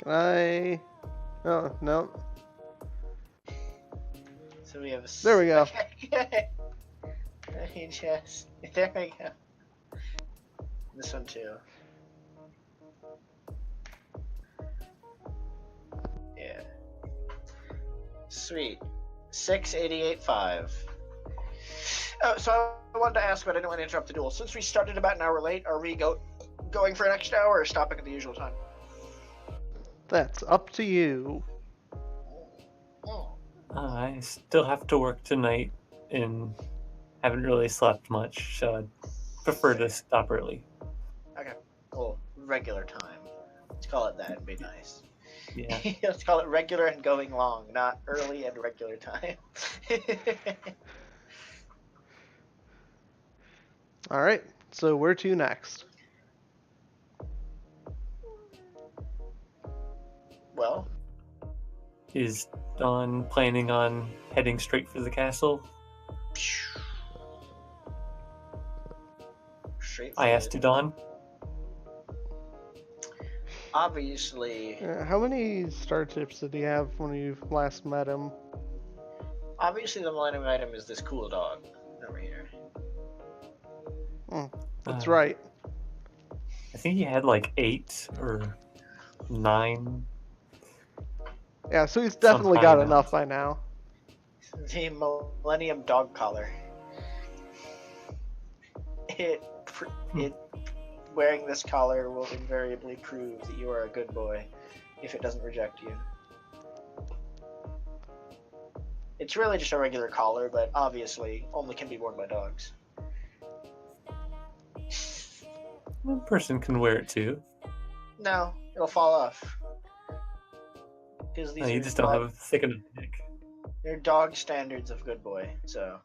B: I... Oh, no.
A: So we have...
B: There we go.
A: Okay. Just... There we go. This one too. Yeah. Sweet. 688.5. Oh, so I wanted to ask, but I didn't want to interrupt the duel. Since we started about an hour late, are we going for an extra hour or stopping at the usual time?
B: That's up to you.
C: I still have to work tonight and haven't really slept much, so I'd prefer to stop early.
A: Okay. Cool. Regular time. Let's call it that and be nice.
C: Yeah.
A: Let's call it regular and going long, not early and regular time.
B: Alright, so where to next?
A: Well,
C: Is Dawn planning on heading straight for the castle?
A: straight.
C: I asked Dawn.
A: Obviously,
B: How many star chips did he have when you last met him?
A: obviously the millennium item is this cool dog over here.
B: That's
C: Uh,
B: right.
C: I think he had like 8 or 9.
B: Yeah, so he's definitely got
C: high
B: enough by now.
A: The millennium dog collar. It wearing this collar will invariably prove that you are a good boy if it doesn't reject you. It's really just a regular collar, but obviously only can be worn by dogs.
C: One person can wear it too.
A: No, it'll fall off. Because these
C: No, you
A: are
C: just don't have a thick enough neck.
A: they're dog standards of good boy, so.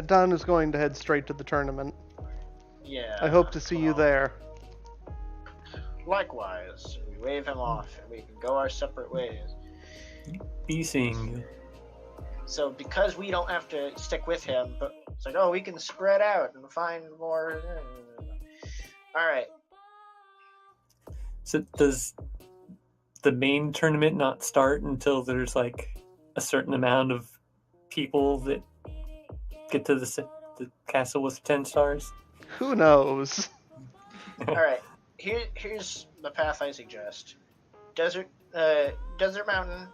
B: Don is going to head straight to the tournament.
A: Yeah.
B: I hope to see you
A: well,
B: there.
A: Likewise, we wave him off and we can go our separate ways.
C: Be seeing you.
A: So because we don't have to stick with him, but it's like, oh, we can spread out and find more. All right.
C: So does the main tournament not start until there's like a certain amount of people that get to the castle with 10 stars?
B: Who knows?
A: All right. Here's the path I suggest. Desert mountain,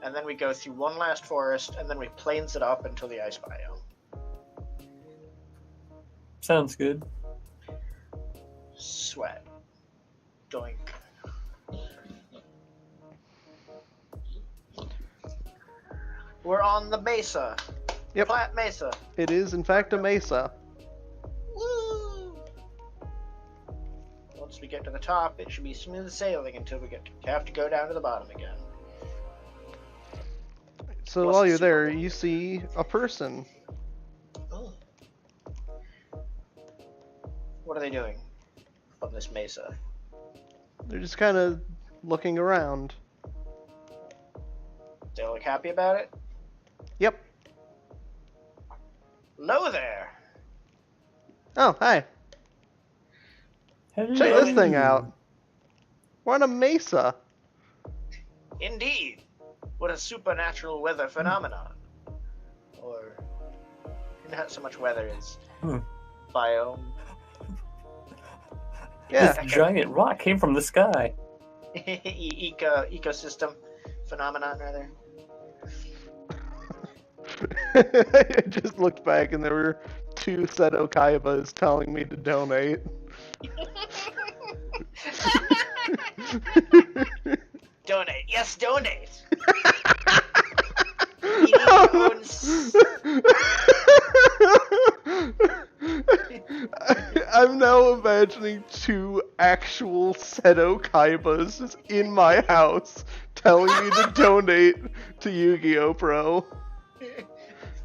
A: and then we go through one last forest, and then we plains it up until the ice biome.
C: Sounds good.
A: Sweat. Doink. We're on the mesa.
B: Yep.
A: Plat Mesa.
B: It is, in fact, a mesa.
A: Woo! Once we get to the top, it should be smooth sailing until we have to go down to the bottom again.
B: So
A: Plus
B: while
A: the
B: you're there,
A: Super Bowl.
B: you see a person.
A: Oh. What are they doing on this mesa?
B: They're just kind of looking around.
A: They look happy about it?
B: Yep.
A: Hello there!
B: Oh, hi. Check this thing out. We're on a mesa.
A: Indeed! What a supernatural weather phenomenon. Or, not so much weather as biome.
B: Yeah.
C: This giant rock came from the sky.
A: Ecosystem phenomenon, rather.
B: I just looked back and there were 2 Seto Kaibas telling me to donate.
A: Donate. Yes, donate! We need to own.
B: I'm now imagining 2 actual Seto Kaibas just in my house telling me to donate to Yu-Gi-Oh! Pro.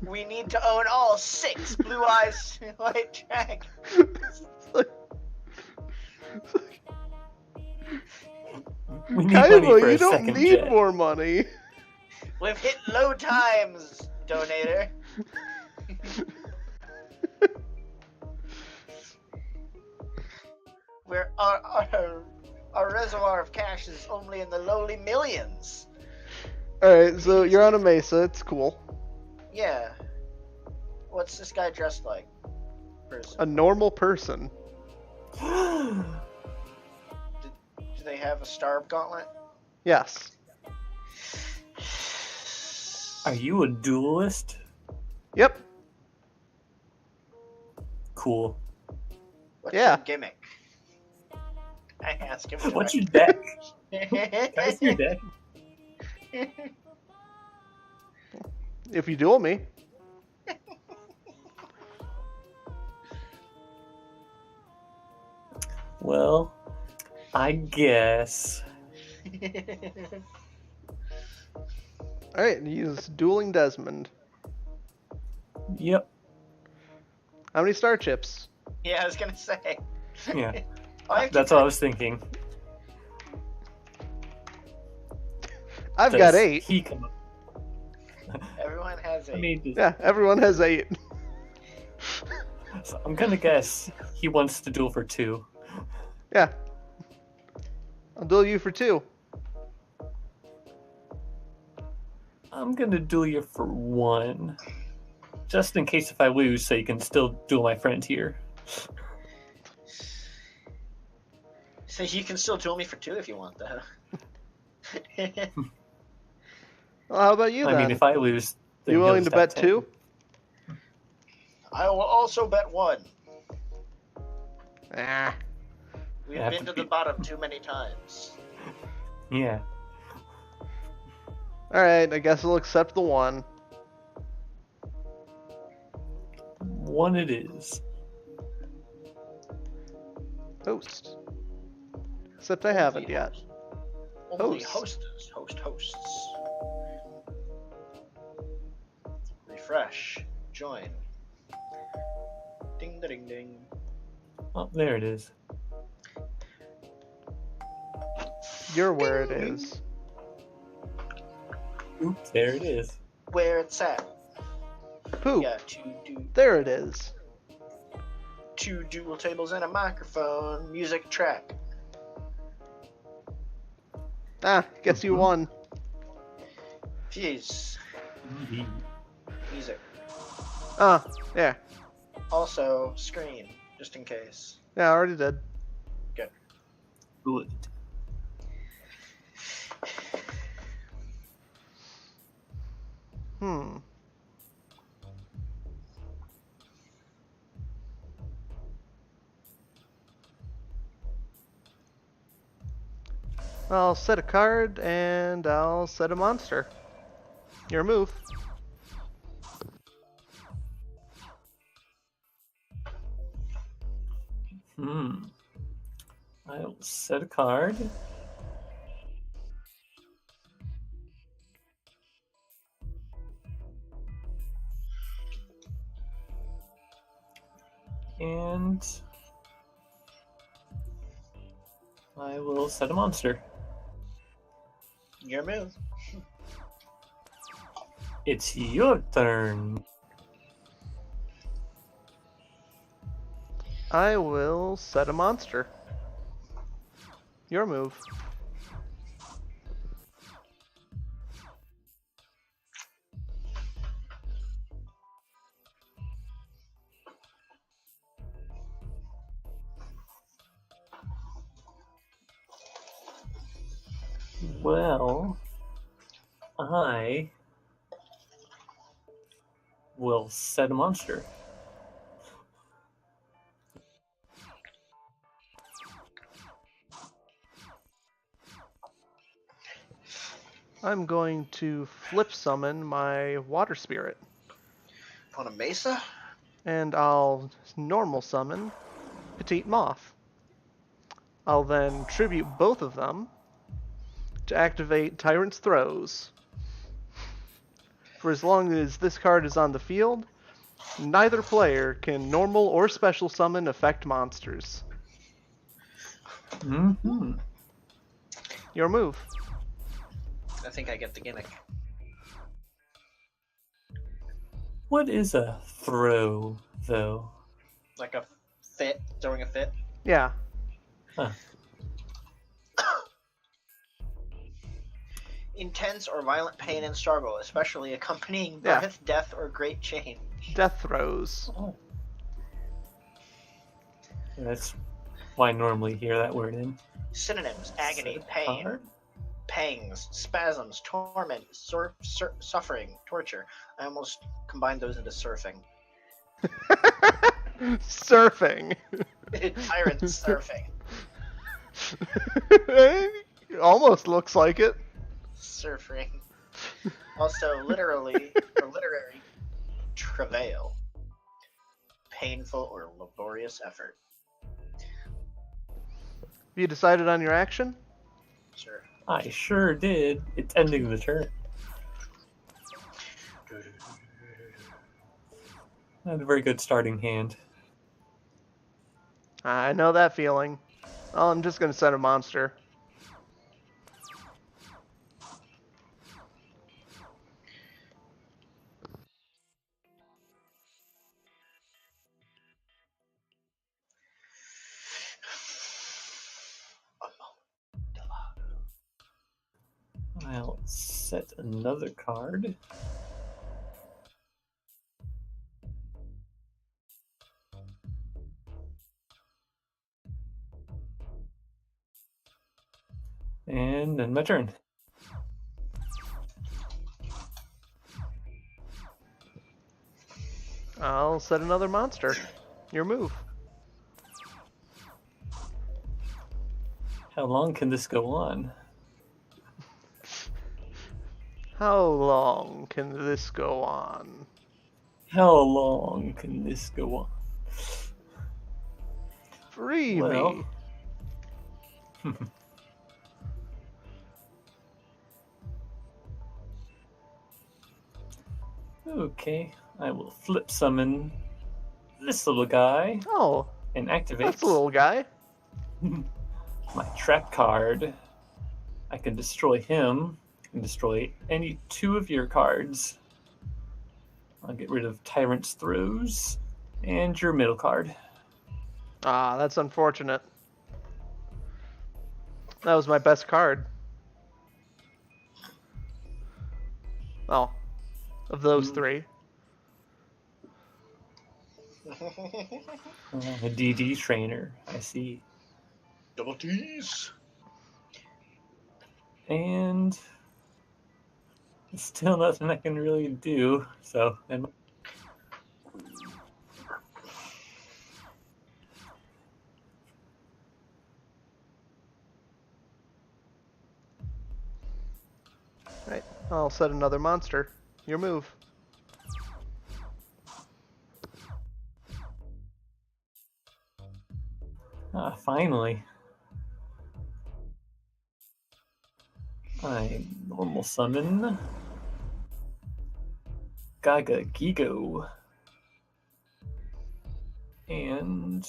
A: We need to own all 6 Blue Eyes White Dragons.
C: We need money
B: Kaiba,
C: for
B: you
C: a
B: don't
C: second
B: need
C: jet.
B: more money.
A: We've hit low times, donator. Our reservoir of cash is only in the lowly millions.
B: Alright, so you're on a mesa, it's cool.
A: Yeah. What's this guy dressed like?
B: A normal person.
A: Do they have a star gauntlet?
B: Yes.
C: Are you a duelist?
B: Yep.
C: Cool.
A: What's
B: Yeah.
A: your gimmick? I ask him.
C: What's your deck? Can I see your deck?
B: If you duel me.
C: Well, I guess.
B: Alright, use Dueling Desmond.
C: Yep.
B: How many star chips?
A: Yeah, I was gonna say.
C: Yeah.
A: I have
C: That's
A: to-
C: what I was thinking.
B: I've got
C: Does
B: 8.
C: He come up?
A: Everyone has a.
C: I mean,
B: Yeah, everyone has 8.
C: so I'm gonna guess he wants to duel for 2.
B: Yeah. I'll duel you for 2.
C: I'm gonna duel you for 1. Just in case if I lose, so you can still duel my friend here.
A: So you can still duel me for 2 if you want, though.
B: Well, how about you
C: I
B: then?
C: mean, if I lose, then
B: You
C: he'll
B: willing to
C: just
B: bet
C: have
B: 2?
A: I will also bet 1.
B: Ah.
A: We've
C: Yeah,
A: been to the bottom too many times.
C: Yeah.
B: Alright, I guess I'll accept the 1.
C: 1 it is.
B: Host. Except I haven't yet.
A: Only
B: Host.
A: hosts. Refresh. Join. Ding ding ding.
C: Oh, there it is.
B: You're where it is.
C: Oops, there it is.
A: Where it's at.
B: Pooh.
A: Yeah,
B: There it is.
A: 2 dual tables and a microphone. Music track.
B: Ah, guess you won.
A: Jeez.
C: Indeed.
A: Music.
B: Ah, yeah.
A: Also, screen, just in case.
B: Yeah, I already did.
A: Good.
C: Good.
B: Hmm. I'll set a card and I'll set a monster. Your move.
C: I'll set a card. And I will set a monster.
A: Your move.
C: It's your turn.
B: I will set a monster. Your move.
C: Well, I will set a monster.
B: I'm going to flip summon my water spirit.
A: On a mesa?
B: And I'll normal summon Petite Moth. I'll then tribute both of them to activate Tyrant's Throws. For as long as this card is on the field, neither player can normal or special summon effect monsters.
C: Mm-hmm.
B: Your move.
A: I think I get the gimmick.
C: What is a throw, though?
A: Like a fit, throwing a fit.
B: Yeah.
C: Huh.
A: Intense or violent pain and struggle, especially accompanying
B: Yeah.
A: birth, death, or great change.
B: Death throws.
C: Oh. That's why I normally hear that word in.
A: Synonyms: agony,
C: Set a
A: pain,
C: card?
A: pangs, spasms, torment, suffering, torture. I almost combined those into surfing.
B: Surfing.
A: Tyrant surfing.
B: Almost looks like it.
A: Surfing. Also, literally, or literary, travail. Painful or laborious effort.
B: Have you decided on your action?
A: Sure.
C: I sure did. It's ending the turn. I had a very good starting hand.
B: I know that feeling. Oh, I'm just going to set a monster.
C: I'll set another card. And then my turn.
B: I'll set another monster. Your move.
C: How long can this go on?
B: How long can this go on?
C: How long can this go on?
B: Free
C: Well.
B: me.
C: Okay, I will flip summon this little guy
B: Oh,
C: and activate
B: that's a little guy.
C: my trap card. I can destroy him. I can destroy any two of your cards. I'll get rid of Tyrant's Throws and your middle card.
B: Ah, that's unfortunate. That was my best card. Well, of those three.
C: A DD trainer, I see.
A: Double T's.
C: And still nothing I can really do. So,
B: Right. I'll set another monster. Your move.
C: finally. I normal summon Gaga Gigo. And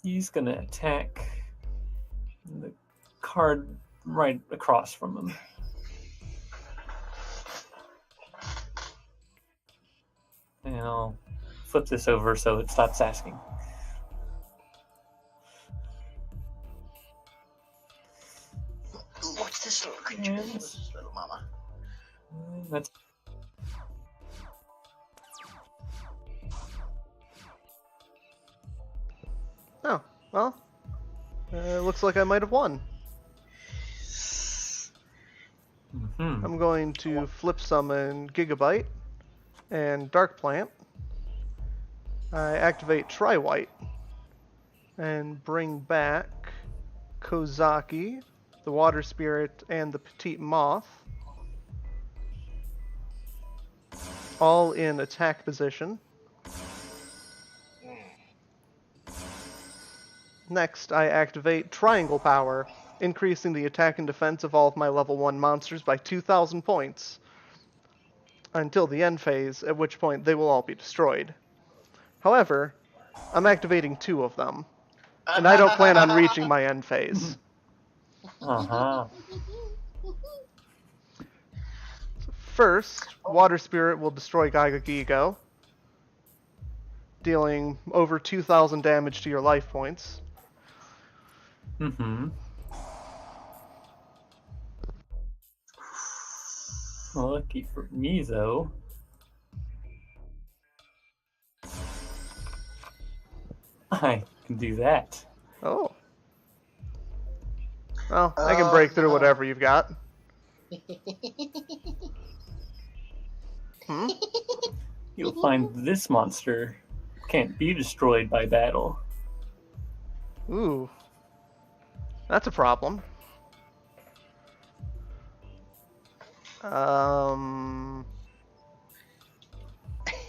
C: he's gonna attack the card right across from him. And I'll flip this over so it stops asking.
A: What's this little creature?
C: Yes.
A: What's this little mama?
C: That's
B: Oh, well. Looks like I might have won. I'm going to flip summon Gigabyte and Dark Plant. I activate Tri-White and bring back Kozaki the water spirit, and the petite moth, all in attack position. Next, I activate Triangle Power, increasing the attack and defense of all of my level 1 monsters by 2,000 points until the end phase, at which point they will all be destroyed. However, I'm activating 2 of them, and I don't plan on reaching my end phase.
C: Uh-huh.
B: First, Water Spirit will destroy Gaiga Gigo, dealing over 2,000 damage to your life points.
C: Mm-hmm. Lucky for me, though. I can do that.
B: Oh. Well, I can break through whatever you've got. Hmm?
C: You'll find this monster can't be destroyed by battle.
B: Ooh. That's a problem.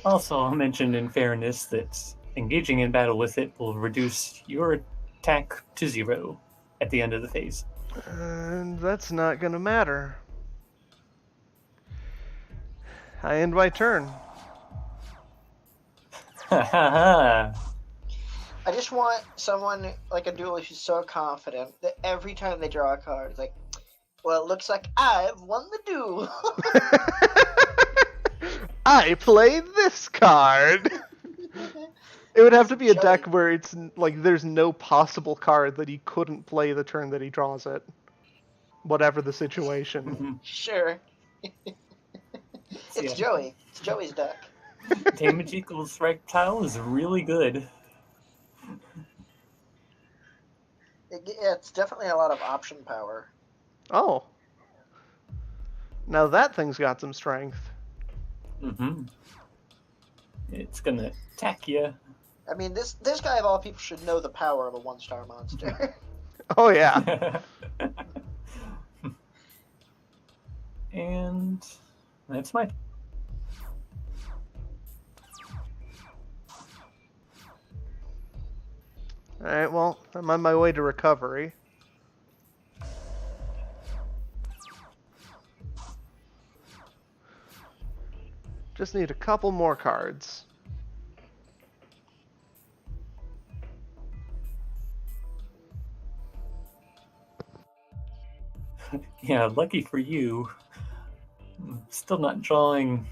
C: Also, I'll mention in fairness that engaging in battle with it will reduce your attack to 0 at the end of the phase.
B: And that's not gonna matter. I end my turn.
A: I just want someone like a duelist who's so confident that every time they draw a card, it's like, well, it looks like I've won the duel.
B: I play this card. It would have to be a deck where it's like there's no possible card that he couldn't play the turn that he draws it. Whatever the situation.
A: Sure. It's Joey. It's Joey's deck.
C: Damage equals reptile is really good.
A: Yeah, it's definitely a lot of option power.
B: Oh. Now that thing's got some strength.
C: Mm-hmm. It's gonna attack you.
A: I mean, this guy of all people should know the power of a 1-star monster.
B: Oh yeah.
C: And that's my...
B: Alright, well, I'm on my way to recovery. Just need a couple more cards.
C: Yeah, lucky for you. I'm still not drawing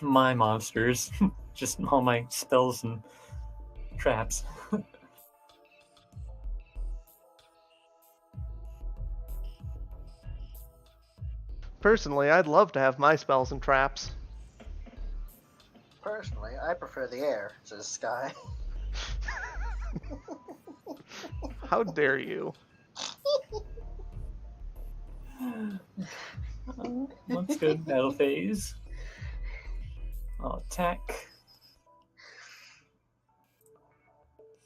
C: my monsters. Just all my spells and traps.
B: Personally, I'd love to have my spells and traps.
A: Personally, I prefer the air to the sky.
B: How dare you?
C: Let's go to battle phase. I'll attack.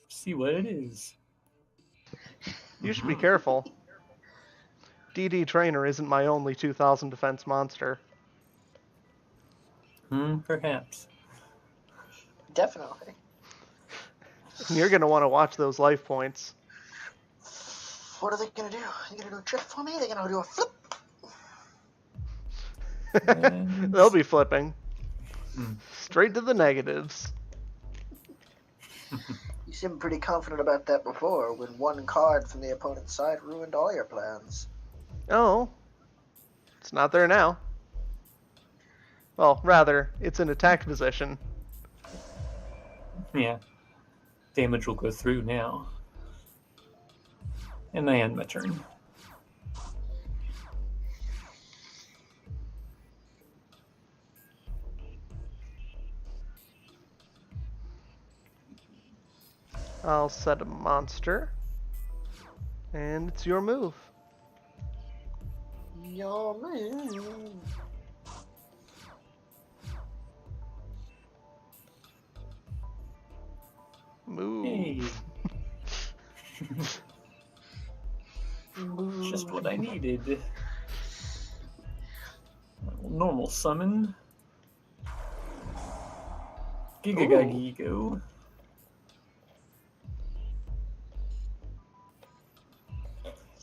C: See what it is.
B: You should be careful. DD Trainer isn't my only 2,000 defense monster.
C: Perhaps.
A: Definitely.
B: You're going to want to watch those life points.
A: What are they gonna do? They gonna do a trick for me? They're gonna do a flip?
B: They'll be flipping. Straight to the negatives.
A: You seemed pretty confident about that before, when one card from the opponent's side ruined all your plans.
B: Oh. It's not there now. Well, rather, it's in attack position.
C: Yeah. Damage will go through now. And I end my turn.
B: I'll set a monster. And it's your move.
A: Your move.
B: Move.
C: Hey. I needed. Normal summon. Gigagigo.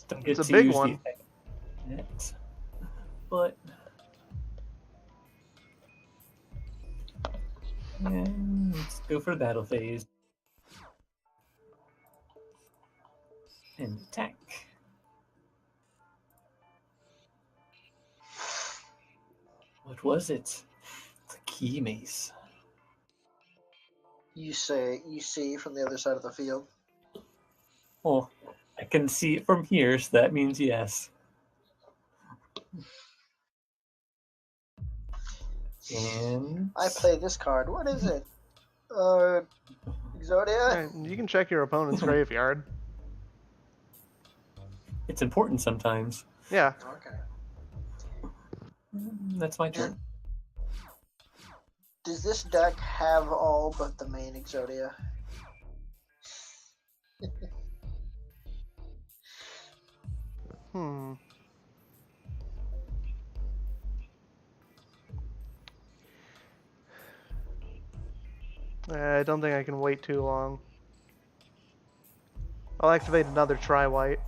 C: Don't get
B: It's a
C: to
B: big
C: use the
B: one.
C: effect yet, but and let's go for the battle phase and attack. What was it? The key mace.
A: You see from the other side of the field.
C: Oh, I can see it from here, so that means yes. And
A: I play this card. What is it? Exodia?
B: Alright, you can check your opponent's graveyard.
C: it's important sometimes.
B: Yeah.
A: Okay.
C: That's my turn.
A: Does this deck have all but the main Exodia?
B: Hmm. I don't think I can wait too long. I'll activate another Tri-White.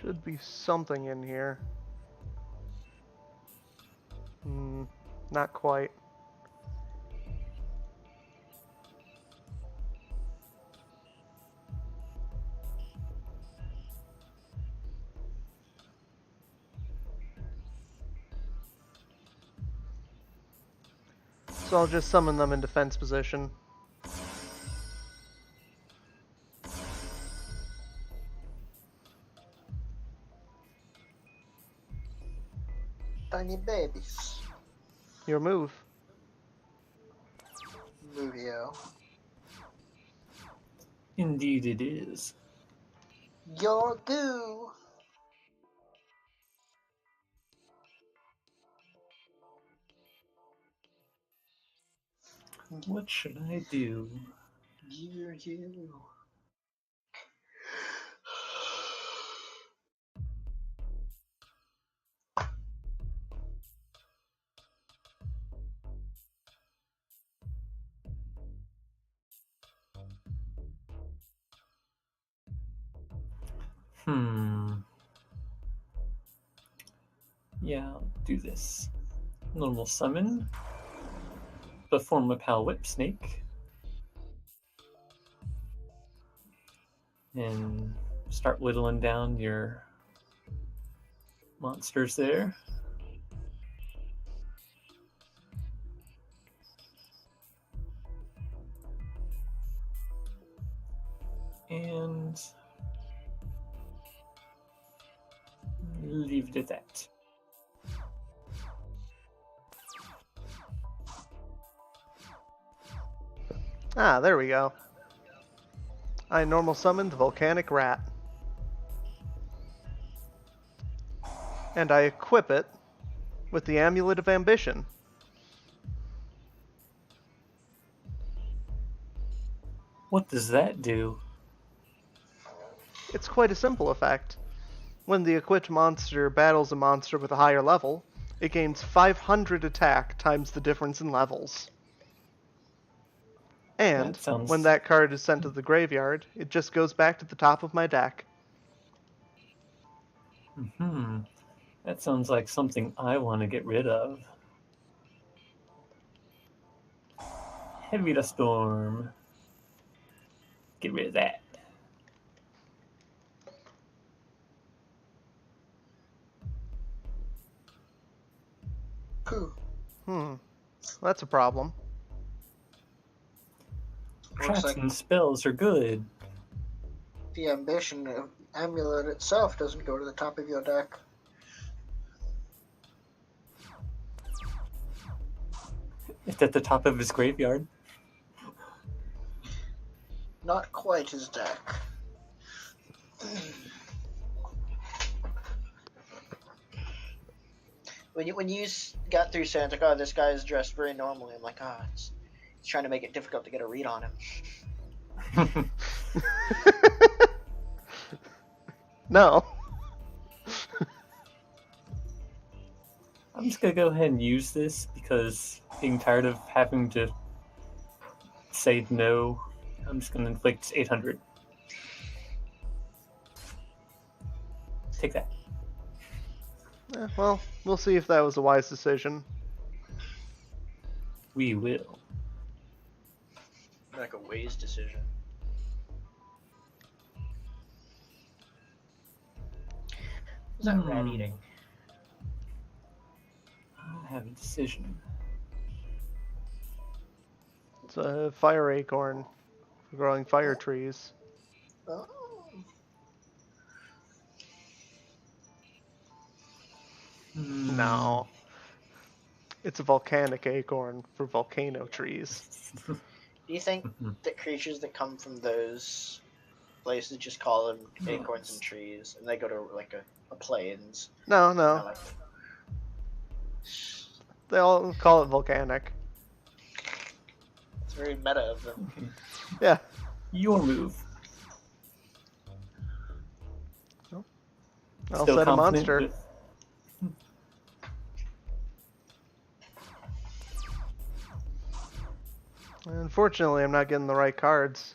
B: Should be something in here. Not quite. So I'll just summon them in defense position.
A: Tiny babies.
B: Your move.
A: Movio.
C: Indeed it is.
A: Your goo.
C: What should I do?
A: You.
C: Yeah, I'll do this. Normal summon. Perform a Pal Whip Snake. And start whittling down your monsters there. And leave it at that.
B: Ah, there we go. I normal summoned the Volcanic Rat. And I equip it with the Amulet of Ambition.
C: What does that do?
B: It's quite a simple effect. When the equipped monster battles a monster with a higher level, it gains 500 attack times the difference in levels. And when that card is sent to the graveyard, it just goes back to the top of my deck.
C: That sounds like something I want to get rid of. Heavy Dust Storm. Get rid of that.
B: That's a problem.
C: Traps and spells are good.
A: The Ambition Amulet itself doesn't go to the top of your deck.
C: It's at the top of his graveyard.
A: Not quite his deck. When you got through saying, like, oh, this guy is dressed very normally, I'm like, he's trying to make it difficult to get a read on him.
B: No.
C: I'm just gonna go ahead and use this because being tired of having to say no, I'm just gonna inflict 800. Take that.
B: Well, we'll see if that was a wise decision.
C: We will.
A: Like a wise decision. What's that rat eating?
C: I have a decision.
B: It's a fire acorn for growing fire trees.
A: Oh.
B: No. It's a volcanic acorn for volcano trees.
A: Do you think that creatures that come from those places just call them acorns and trees, and they go to like a plains?
B: No.
A: Like,
B: They all call it volcanic.
A: it's very meta of them.
B: Yeah.
C: Your move.
B: I'll
C: Still
B: set a
C: confident
B: monster.
C: with-
B: Unfortunately, I'm not getting the right cards.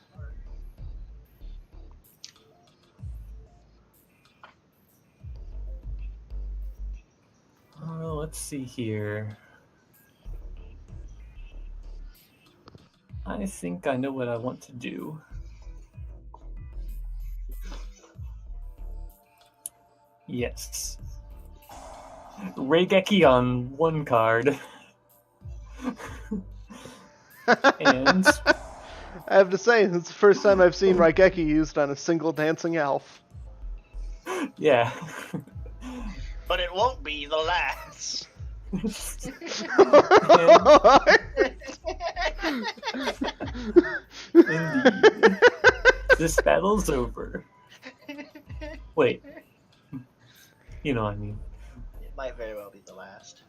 C: Let's see here. I think I know what I want to do. Yes. Raigeki on one card. And
B: I have to say, it's the first time I've seen Raigeki used on a single dancing elf.
C: yeah.
A: But it won't be the last.
C: Indeed. This battle's over. Wait. You know what I mean.
A: It might very well be the last.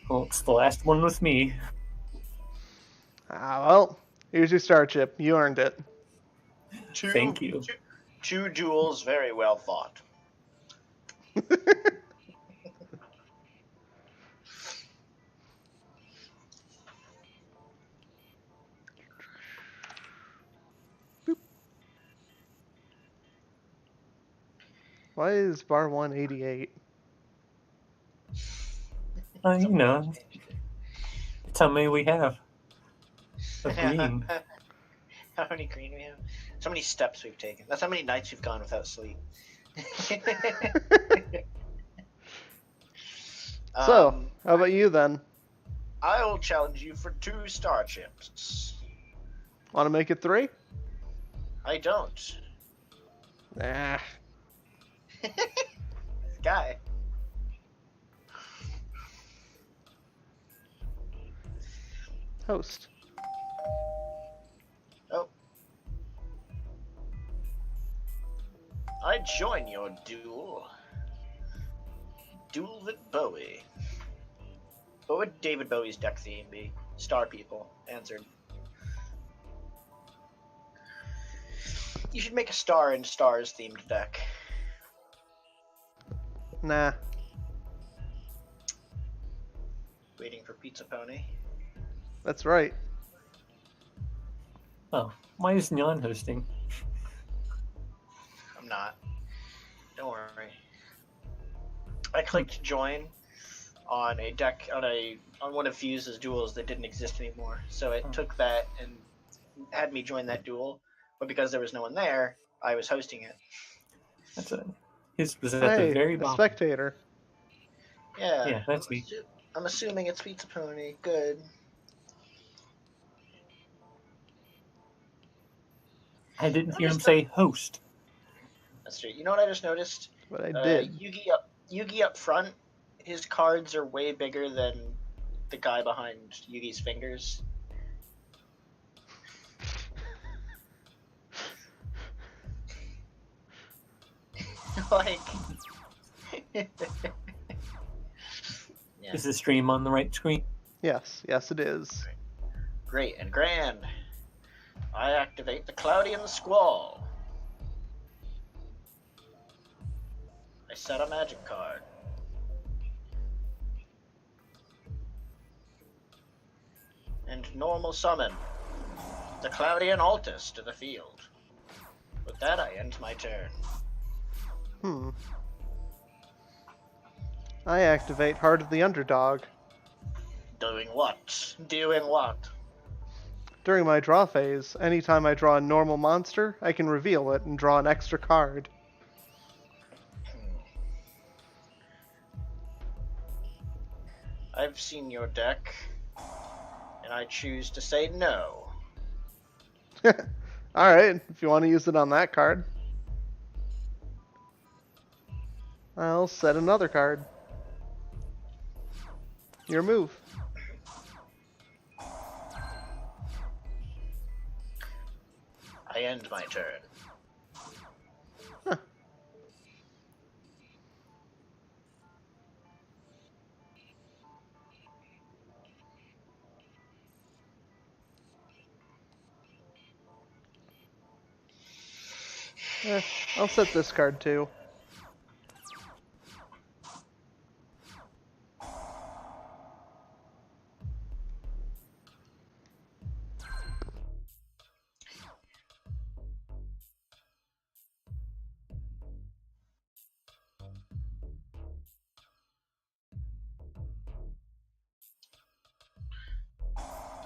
C: Well, it's the last one with me.
B: Well, here's your star chip. You earned it.
C: Thank you.
A: Two duels very well fought.
B: Why is bar 188?
C: You know, that's how many we have. Of green.
A: How many green we have? So many steps we've taken. That's how many nights we've gone without sleep.
B: So, how about you then?
A: I will challenge you for 2 star chips.
B: Want to make it 3?
A: I don't.
B: Nah.
A: Guy.
B: Host.
A: Oh. I join your duel. Duel with Bowie. What would David Bowie's deck theme be? Star People. Answered. You should make a Star and Stars themed deck.
B: Nah.
A: Waiting for Pizza Pony.
B: That's right.
C: Oh, why is Neon hosting?
A: I'm not. Don't worry. I clicked join on a deck on one of Fuse's duels that didn't exist anymore. So it took that and had me join that duel, but because there was no one there, I was hosting it.
C: That's it. His was at the very
B: a
C: bottom.
B: spectator.
A: Yeah.
C: Yeah, that's me.
A: I'm assuming it's Pizza Pony. Good.
C: I didn't hear him say host.
A: That's true. You know what I just noticed?
B: But I did.
A: Yugi up front, his cards are way bigger than the guy behind Yugi's fingers. Like... Yeah.
C: Is the stream on the right screen?
B: Yes, it is.
A: Great and grand. I activate the Cloudian Squall. I set a magic card. And normal summon the Cloudian Altus to the field. With that, I end my turn.
B: I activate Heart of the Underdog.
A: Doing what? Doing what?
B: During my draw phase, anytime I draw a normal monster, I can reveal it and draw an extra card.
A: I've seen your deck, and I choose to say no.
B: Alright, if you want to use it on that card. I'll set another card. Your move.
A: I end my turn.
B: Huh. I'll set this card too.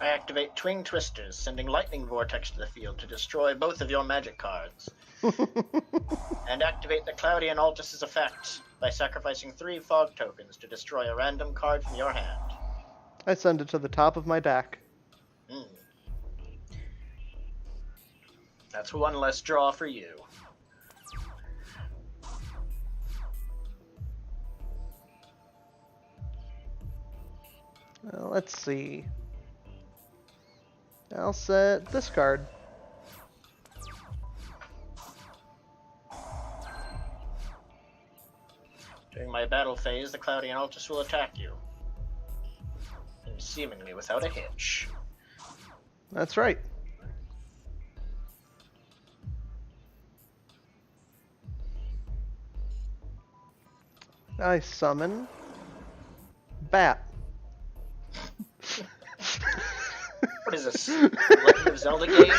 A: I activate Twin Twisters, sending Lightning Vortex to the field to destroy both of your magic cards. And activate the Cloudian Altus' effect by sacrificing 3 fog tokens to destroy a random card from your hand.
B: I send it to the top of my deck.
A: That's one less draw for you.
B: Well, let's see. I'll set this card.
A: During my battle phase, the Cloudian Altus will attack you. And seemingly without a hitch.
B: That's right. I summon Bat.
A: What is this? Legend of Zelda game?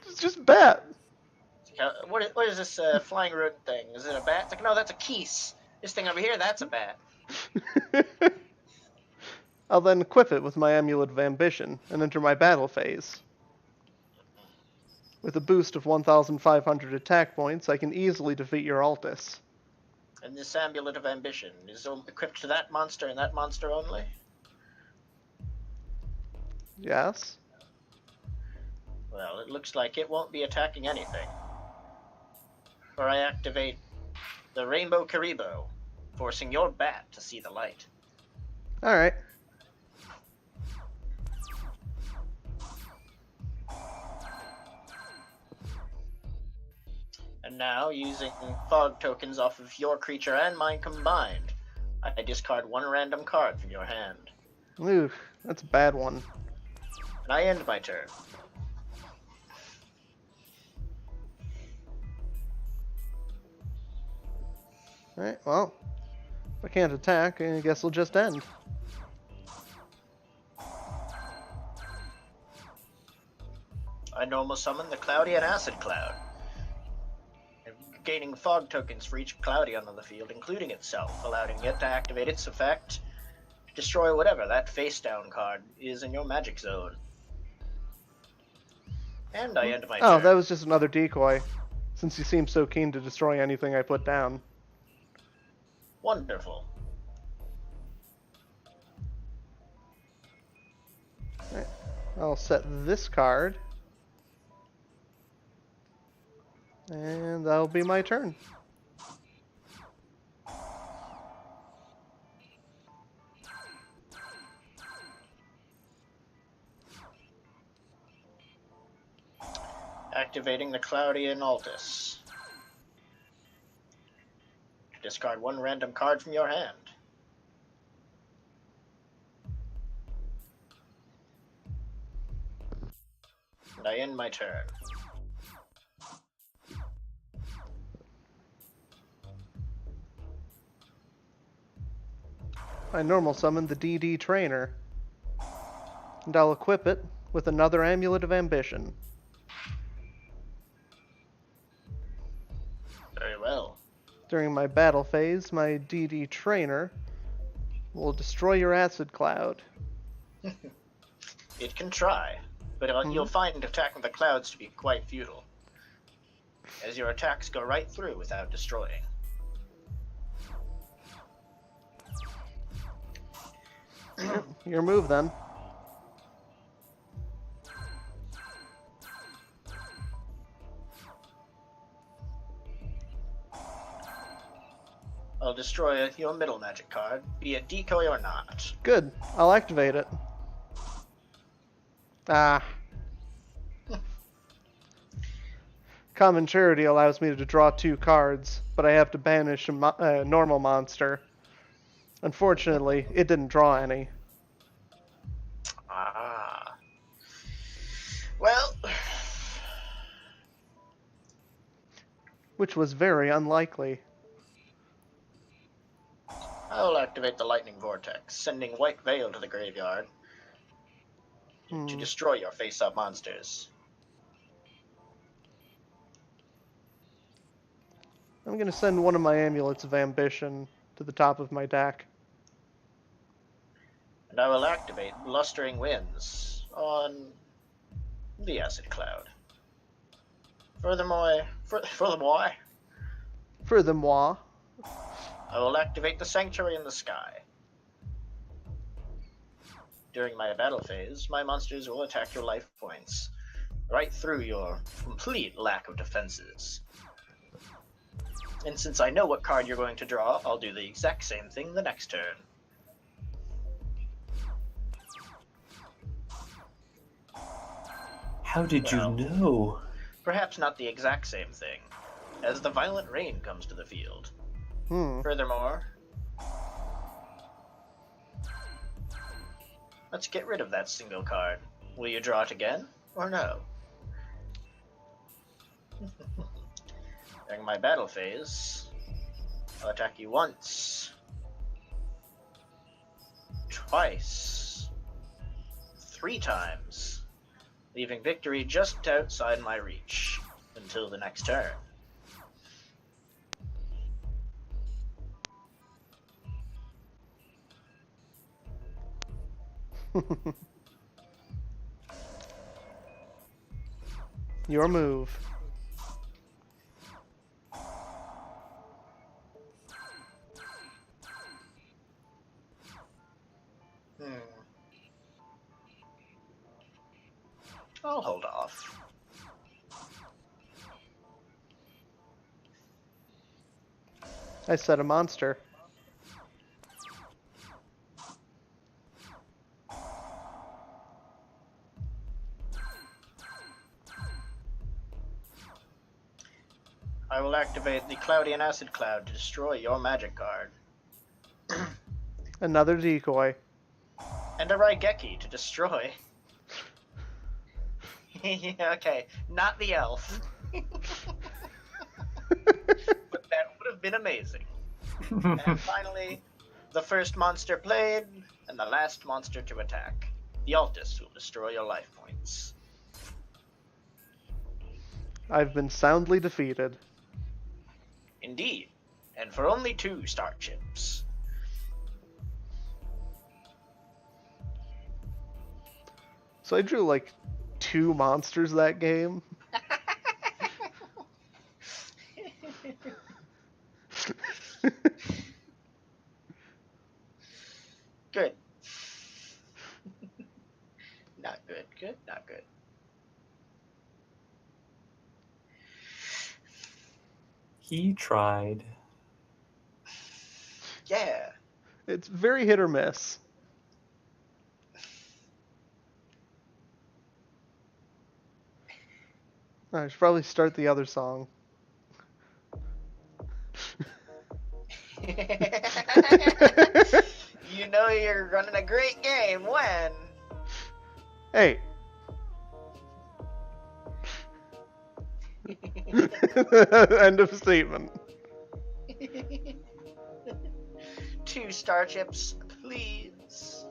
B: It's just Bat.
A: What is this flying rodent thing? Is it a bat? It's like, no, that's a keese. This thing over here, that's a bat.
B: I'll then equip it with my Amulet of Ambition and enter my battle phase. With a boost of 1,500 attack points, I can easily defeat your Altus.
A: And this Amulet of Ambition is equipped to that monster and that monster only?
B: Yes?
A: Well, it looks like it won't be attacking anything. Or I activate the Rainbow Karibo, forcing your bat to see the light.
B: Alright.
A: And now, using fog tokens off of your creature and mine combined, I discard 1 random card from your hand.
B: Ooh, that's a bad one.
A: And I end my turn.
B: Alright, well, if I can't attack, I guess it'll just end.
A: I normal summon the Cloudian Acid Cloud, gaining fog tokens for each Cloudian on the field, including itself, allowing it to activate its effect to destroy whatever that face-down card is in your magic zone. And I end my turn.
B: Oh, that was just another decoy, since you seem so keen to destroy anything I put down.
A: Wonderful.
B: Alright, I'll set this card. And that'll be my turn.
A: Activating the Cloudian Altus. Discard 1 random card from your hand. And I end my turn.
B: I normal summon the DD Trainer. And I'll equip it with another Amulet of Ambition.
A: Very well.
B: During my battle phase, my DD Trainer will destroy your Acid Cloud.
A: It can try, but you'll find attacking the clouds to be quite futile, as your attacks go right through without destroying.
B: Your move, then.
A: I'll destroy your middle magic card, be it decoy or not.
B: Good. I'll activate it. Ah. Common Charity allows me to draw 2 cards, but I have to banish a normal monster. Unfortunately, it didn't draw any.
A: Ah. Well.
B: Which was very unlikely.
A: I will activate the Lightning Vortex, sending White Veil to the graveyard to destroy your face-up monsters.
B: I'm going to send one of my Amulets of Ambition to the top of my deck.
A: And I will activate Blustering Winds on the Acid Cloud. Furthermore, I will activate the Sanctuary in the Sky. During my battle phase, my monsters will attack your life points, right through your complete lack of defenses. And since I know what card you're going to draw, I'll do the exact same thing the next turn.
C: How did you know?
A: Perhaps not the exact same thing, as the Violent Rain comes to the field. Furthermore, let's get rid of that single card. Will you draw it again, or no? During my battle phase, I'll attack you once, twice, 3 times, leaving victory just outside my reach until the next turn.
B: Your move.
A: I'll hold off.
B: I set a monster.
A: I will activate the Cloudy and Acid Cloud to destroy your magic card.
B: Another decoy.
A: And a Raigeki to destroy. Okay, not the elf. But that would have been amazing. And finally, the first monster played, and the last monster to attack. The Altus will destroy your life points.
B: I've been soundly defeated.
A: Indeed, and for only 2 star chips.
B: So I drew like 2 monsters that game.
A: Good. Not good, good, not good.
C: He tried.
A: Yeah.
B: It's very hit or miss. I should probably start the other song.
A: You know you're running a great game when...
B: Hey. End of statement.
A: 2 star chips, please.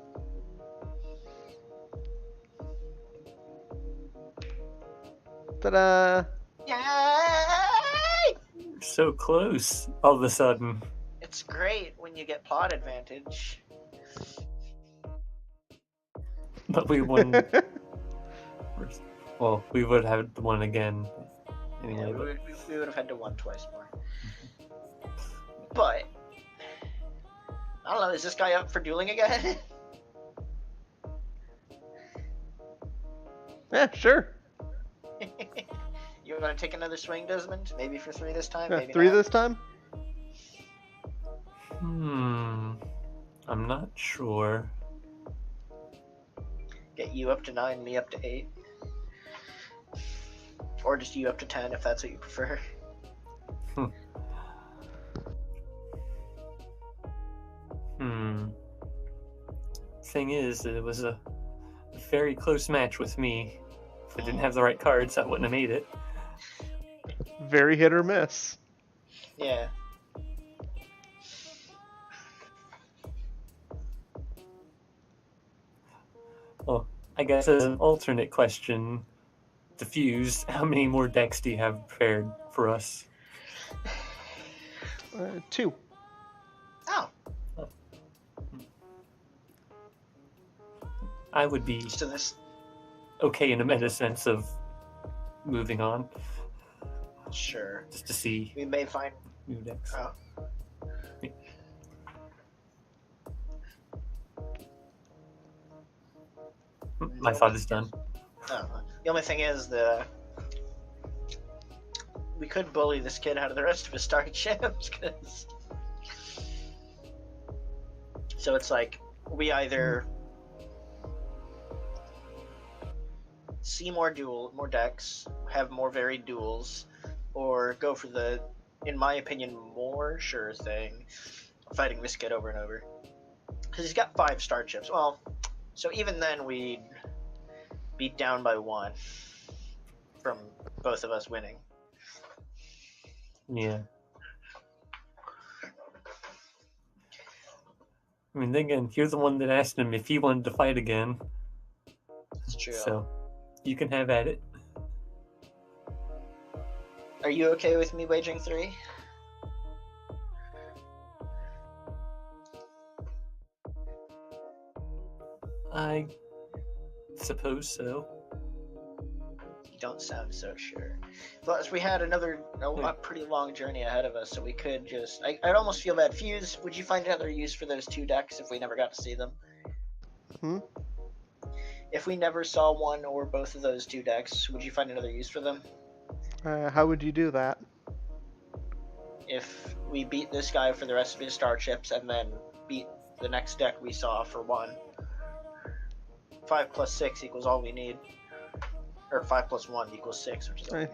B: Ta-da!
A: Yay!
C: So close all of a sudden.
A: It's great when you get plot advantage.
C: But we won. Well, we would have won again. Anyway,
A: Yeah, we would have had to won twice more. But I don't know. Is this guy up for dueling again?
B: Yeah, sure.
A: You want to take another swing, Desmond? Maybe for 3 this time.
B: Yeah,
A: Maybe
B: 3
A: not.
B: this time?
C: I'm not sure.
A: Get you up to 9, me up to 8. Or just you up to 10 if that's what you prefer.
C: Thing is, it was a very close match with me. If I didn't have the right cards, I wouldn't have made it.
B: Very hit or miss.
A: Yeah.
C: Well, I guess as an alternate question, Diffuse, how many more decks do you have prepared for us?
B: 2.
A: Oh.
C: I would be
A: So this.
C: okay in a meta sense of moving on,
A: Sure.
C: just to see
A: We may find.
C: new decks.
A: Oh.
C: My thought is done.
A: Oh. The only thing is that we could bully this kid out of the rest of his star chips, cause. So it's like we either see more decks, have more varied duels, or go for the, in my opinion, more sure thing, fighting this kid over and over. Because he's got 5 star chips. Well, so even then we'd be down by 1 from both of us winning.
C: Yeah. I mean, then again, you're the one that asked him if he wanted to fight again.
A: That's true.
C: So, you can have at it.
A: Are you okay with me wagering 3?
C: I suppose so.
A: You don't sound so sure. Plus, we had a pretty long journey ahead of us, so we could just. I'd almost feel bad. Fuse, would you find another use for those 2 decks if we never got to see them? If we never saw one or both of those 2 decks, would you find another use for them?
B: How would you do that?
A: If we beat this guy for the rest of his star chips and then beat the next deck we saw for 1. 5 plus 6 equals all we need. Or 5 plus 1 equals 6, which is all we need.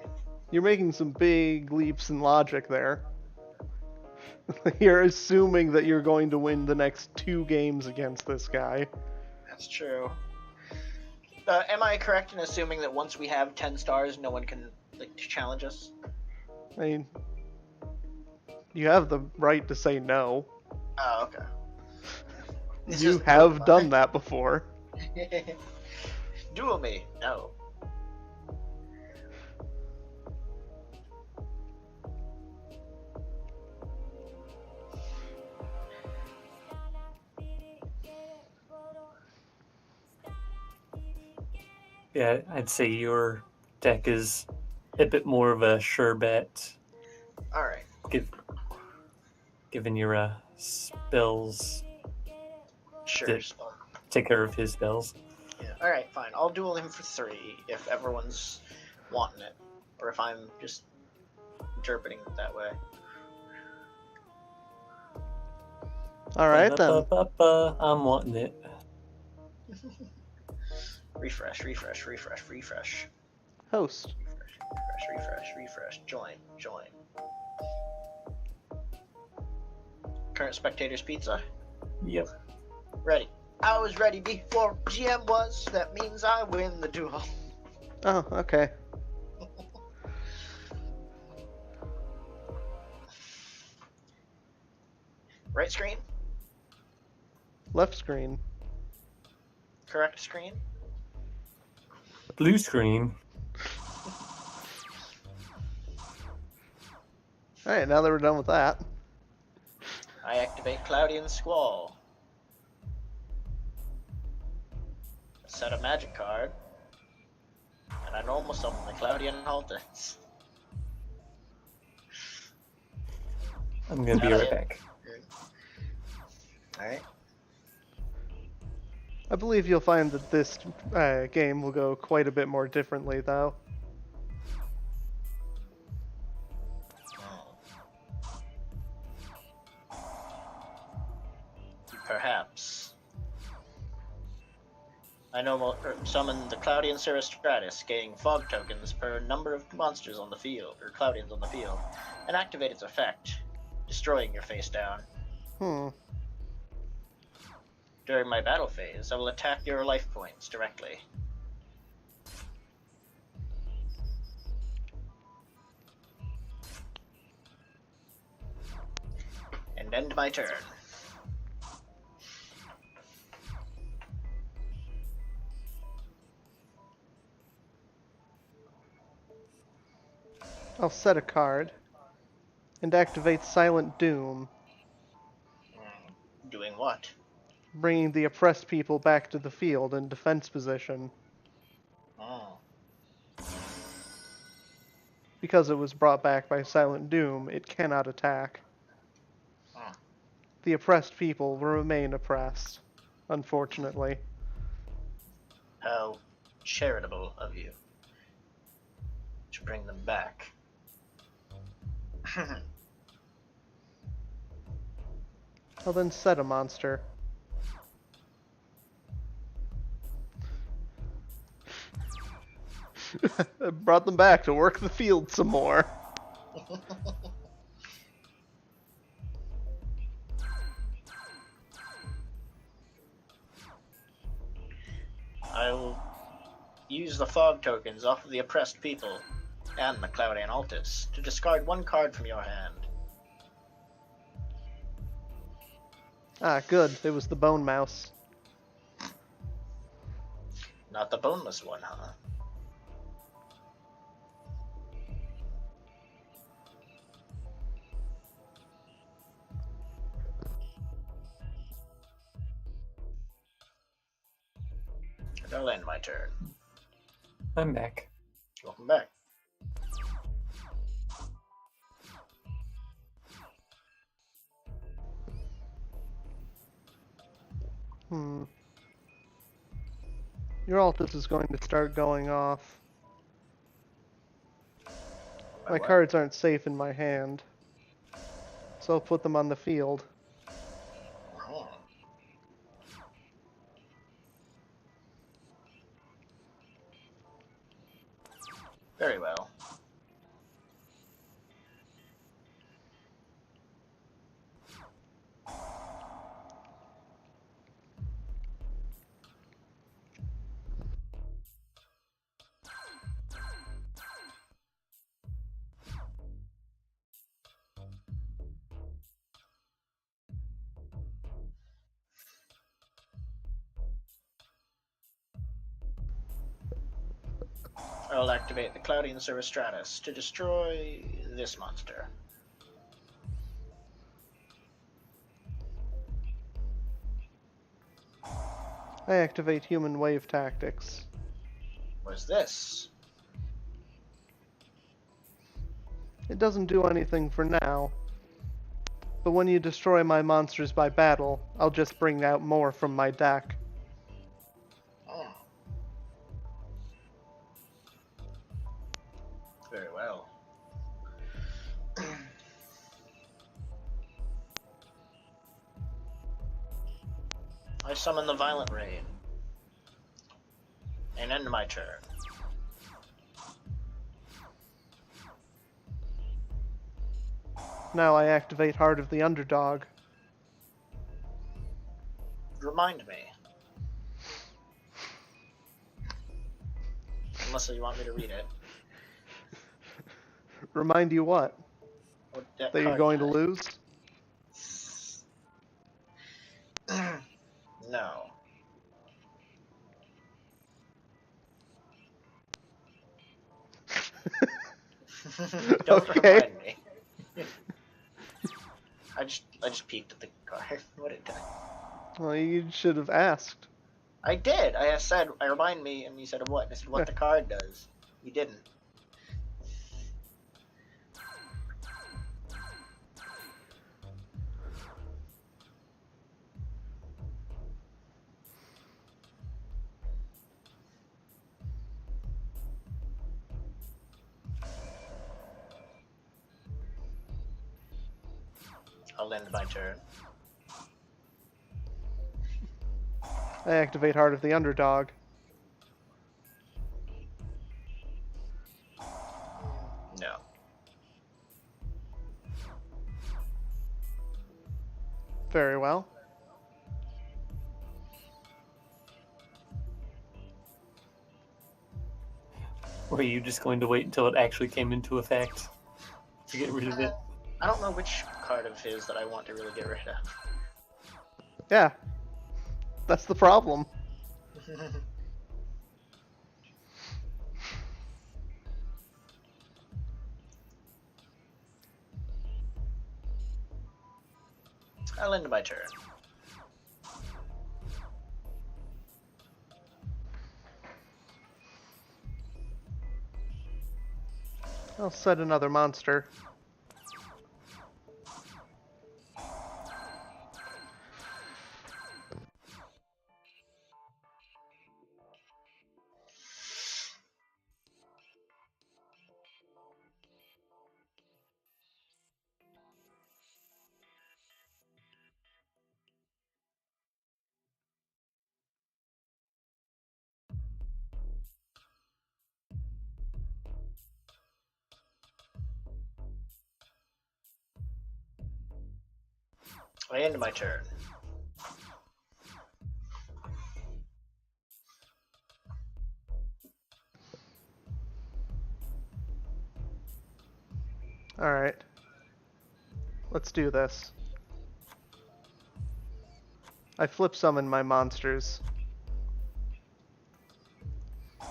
B: You're making some big leaps in logic there. You're assuming that you're going to win the next 2 games against this guy.
A: That's true. Am I correct in assuming that once we have 10 stars, no one can challenge us?
B: I mean, you have the right to say no.
A: Oh, okay.
B: You have done that before.
A: Duel me. No.
C: Yeah, I'd say your deck is a bit more of a sure bet.
A: Alright.
C: Given your spells,
A: Sure.
C: take care of his spells.
A: Yeah. Alright, fine. I'll duel him for 3 if everyone's wanting it. Or if I'm just interpreting it that way.
B: Alright then.
C: I'm wanting it.
A: Refresh.
B: Host.
A: Refresh. Join. Current spectators pizza.
C: Yep.
A: Ready. I was ready before GM was. That means I win the duel.
B: Oh, okay.
A: Right screen?
B: Left screen.
A: Correct screen?
C: Blue screen.
B: Alright, now that we're done with that.
A: I activate Cloudian Squall. Set a magic card. And I normal summon the Cloudian Haltons.
C: I'm gonna be right back.
A: Alright.
B: I believe you'll find that this game will go quite a bit more differently, though.
A: Perhaps. I summon the Cloudian Cirrostratus, gaining fog tokens per number of monsters on the field, or Cloudians on the field, and activate its effect, destroying your face down. During my battle phase, I will attack your life points directly. And end my turn.
B: I'll set a card and activate Silent Doom,
A: Doing what?
B: bringing the oppressed people back to the field in defense position.
A: Oh.
B: Because it was brought back by Silent Doom, it cannot attack.
A: Oh.
B: The oppressed people will remain oppressed, unfortunately.
A: How charitable of you to bring them back.
B: I'll then set a monster. I brought them back to work the field some more.
A: I'll use the fog tokens off of the oppressed people and the Cloudian Altus to discard one card from your hand.
B: Ah, good. It was the Bone Mouse.
A: Not the boneless one, huh? And I'll end my turn.
C: I'm back.
A: Welcome back.
B: Your Altus is going to start going off. My cards aren't safe in my hand, so I'll put them on the field.
A: Oh. Very well. I'll activate the Cloudian Cirrostratus to destroy this monster.
B: I activate Human Wave Tactics.
A: What's this?
B: It doesn't do anything for now, but when you destroy my monsters by battle, I'll just bring out more from my deck.
A: Oh. Very well. I summon the Violent Rain and end my turn.
B: Now I activate Heart of the Underdog.
A: Remind me. Unless you want me to read it.
B: Remind you what?
A: What
B: That you're going to lose?
A: No. Don't
B: Okay.
A: remind me. I just peeked at the card. What did I?
B: Well, you should have asked.
A: I did. I said, I remind me, and you said what? And I said what the card does. You didn't. I'll end my turn.
B: I activate Heart of the Underdog.
A: No.
B: Very well.
C: Were you just going to wait until it actually came into effect to get rid of it?
A: I don't know which card of his that I want to really get rid of.
B: Yeah. That's the problem.
A: I'll end my turn.
B: I'll set another monster.
A: I end my turn.
B: Alright. Let's do this. I flip summon my monsters.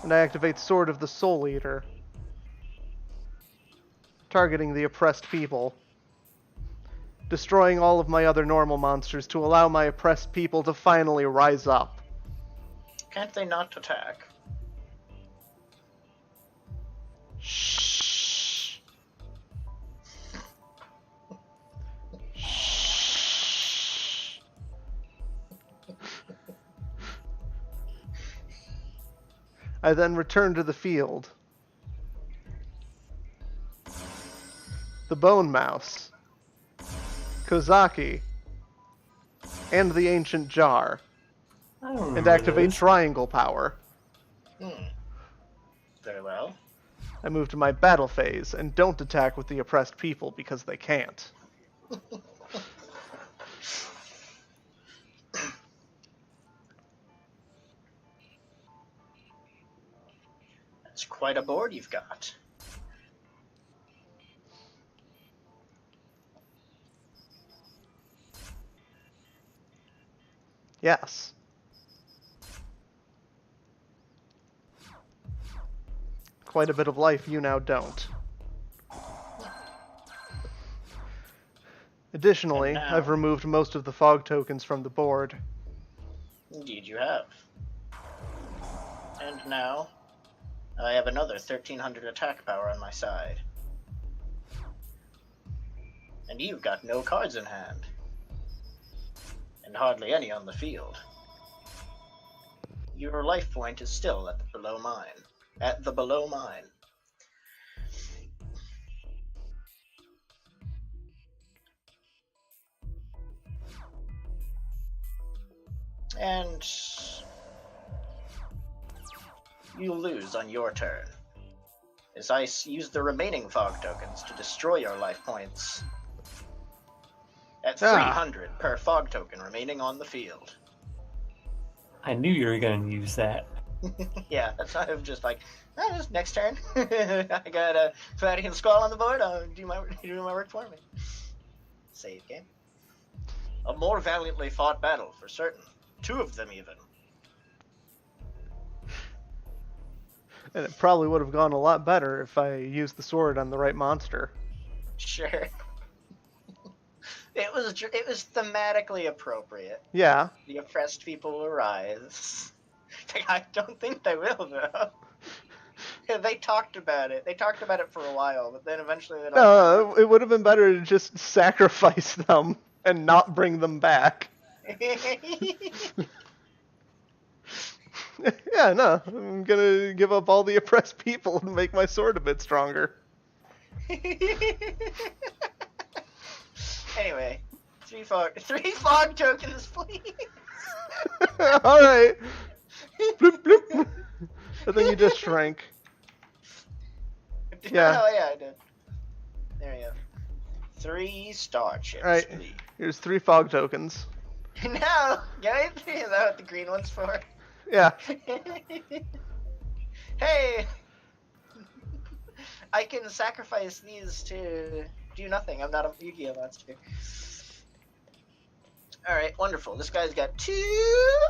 B: And I activate Sword of the Soul Eater, targeting the oppressed people, destroying all of my other normal monsters to allow my oppressed people to finally rise up.
A: Can't they not attack?
B: Shh. Shh. I then return to the field. The Bone Mouse, Kozaki, and the Ancient Jar,
C: I don't
B: and
C: remember
B: activate
C: those.
B: Triangle Power.
A: Very well.
B: I move to my battle phase and don't attack with the oppressed people because they can't.
A: That's quite a board you've got.
B: Yes. Quite a bit of life you now don't. Additionally,
A: And now-
B: I've removed most of the fog tokens from the board.
A: Indeed you have. And now, I have another 1300 attack power on my side. And you've got no cards in hand. And hardly any on the field. Your life point is still at the below mine. At the below mine. And you lose on your turn, as I use the remaining fog tokens to destroy your life points at 300 per fog token remaining on the field.
C: I knew you were going to use that.
A: Yeah, that's why I'm just like, just next turn. I got a Fatty and Squall on the board. Do my work for me. Save game. A more valiantly fought battle, for certain. 2 of them, even.
B: And it probably would have gone a lot better if I used the sword on the right monster.
A: Sure. It was thematically appropriate.
B: Yeah.
A: The oppressed people will rise. I don't think they will, though. They talked about it. They talked about it for a while, but then eventually they don't.
B: No, it would have been better to just sacrifice them and not bring them back. Yeah, no, I'm gonna give up all the oppressed people and make my sword a bit stronger.
A: Anyway, three fog tokens, please.
B: All right. Bloop, bloop. I think you just shrank. Yeah.
A: Oh yeah, I did. There we go. 3 star chips,
B: All right.
A: please.
B: Here's 3 fog tokens.
A: No, get it? Is that what the green one's for?
B: Yeah.
A: Hey, I can sacrifice these to do nothing. I'm not a Yu-Gi-Oh monster. All right, wonderful. This guy's got 2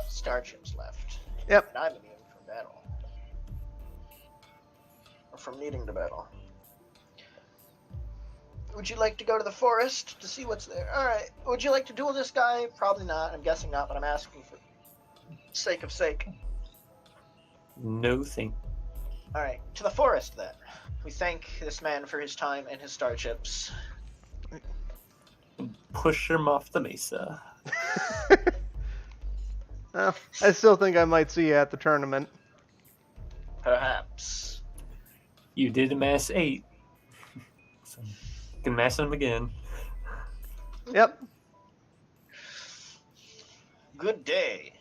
A: star chips left.
B: Yep.
A: And I'm immune from battle. Or from needing to battle. Would you like to go to the forest to see what's there? Alright. Would you like to duel this guy? Probably not. I'm guessing not, but I'm asking for sake of sake.
C: No thing.
A: Alright. To the forest, then. We thank this man for his time and his star chips.
C: Push him off the mesa.
B: Well, I still think I might see you at the tournament.
A: Perhaps.
C: You did amass 8. So you can amass them again.
B: Yep.
A: Good day.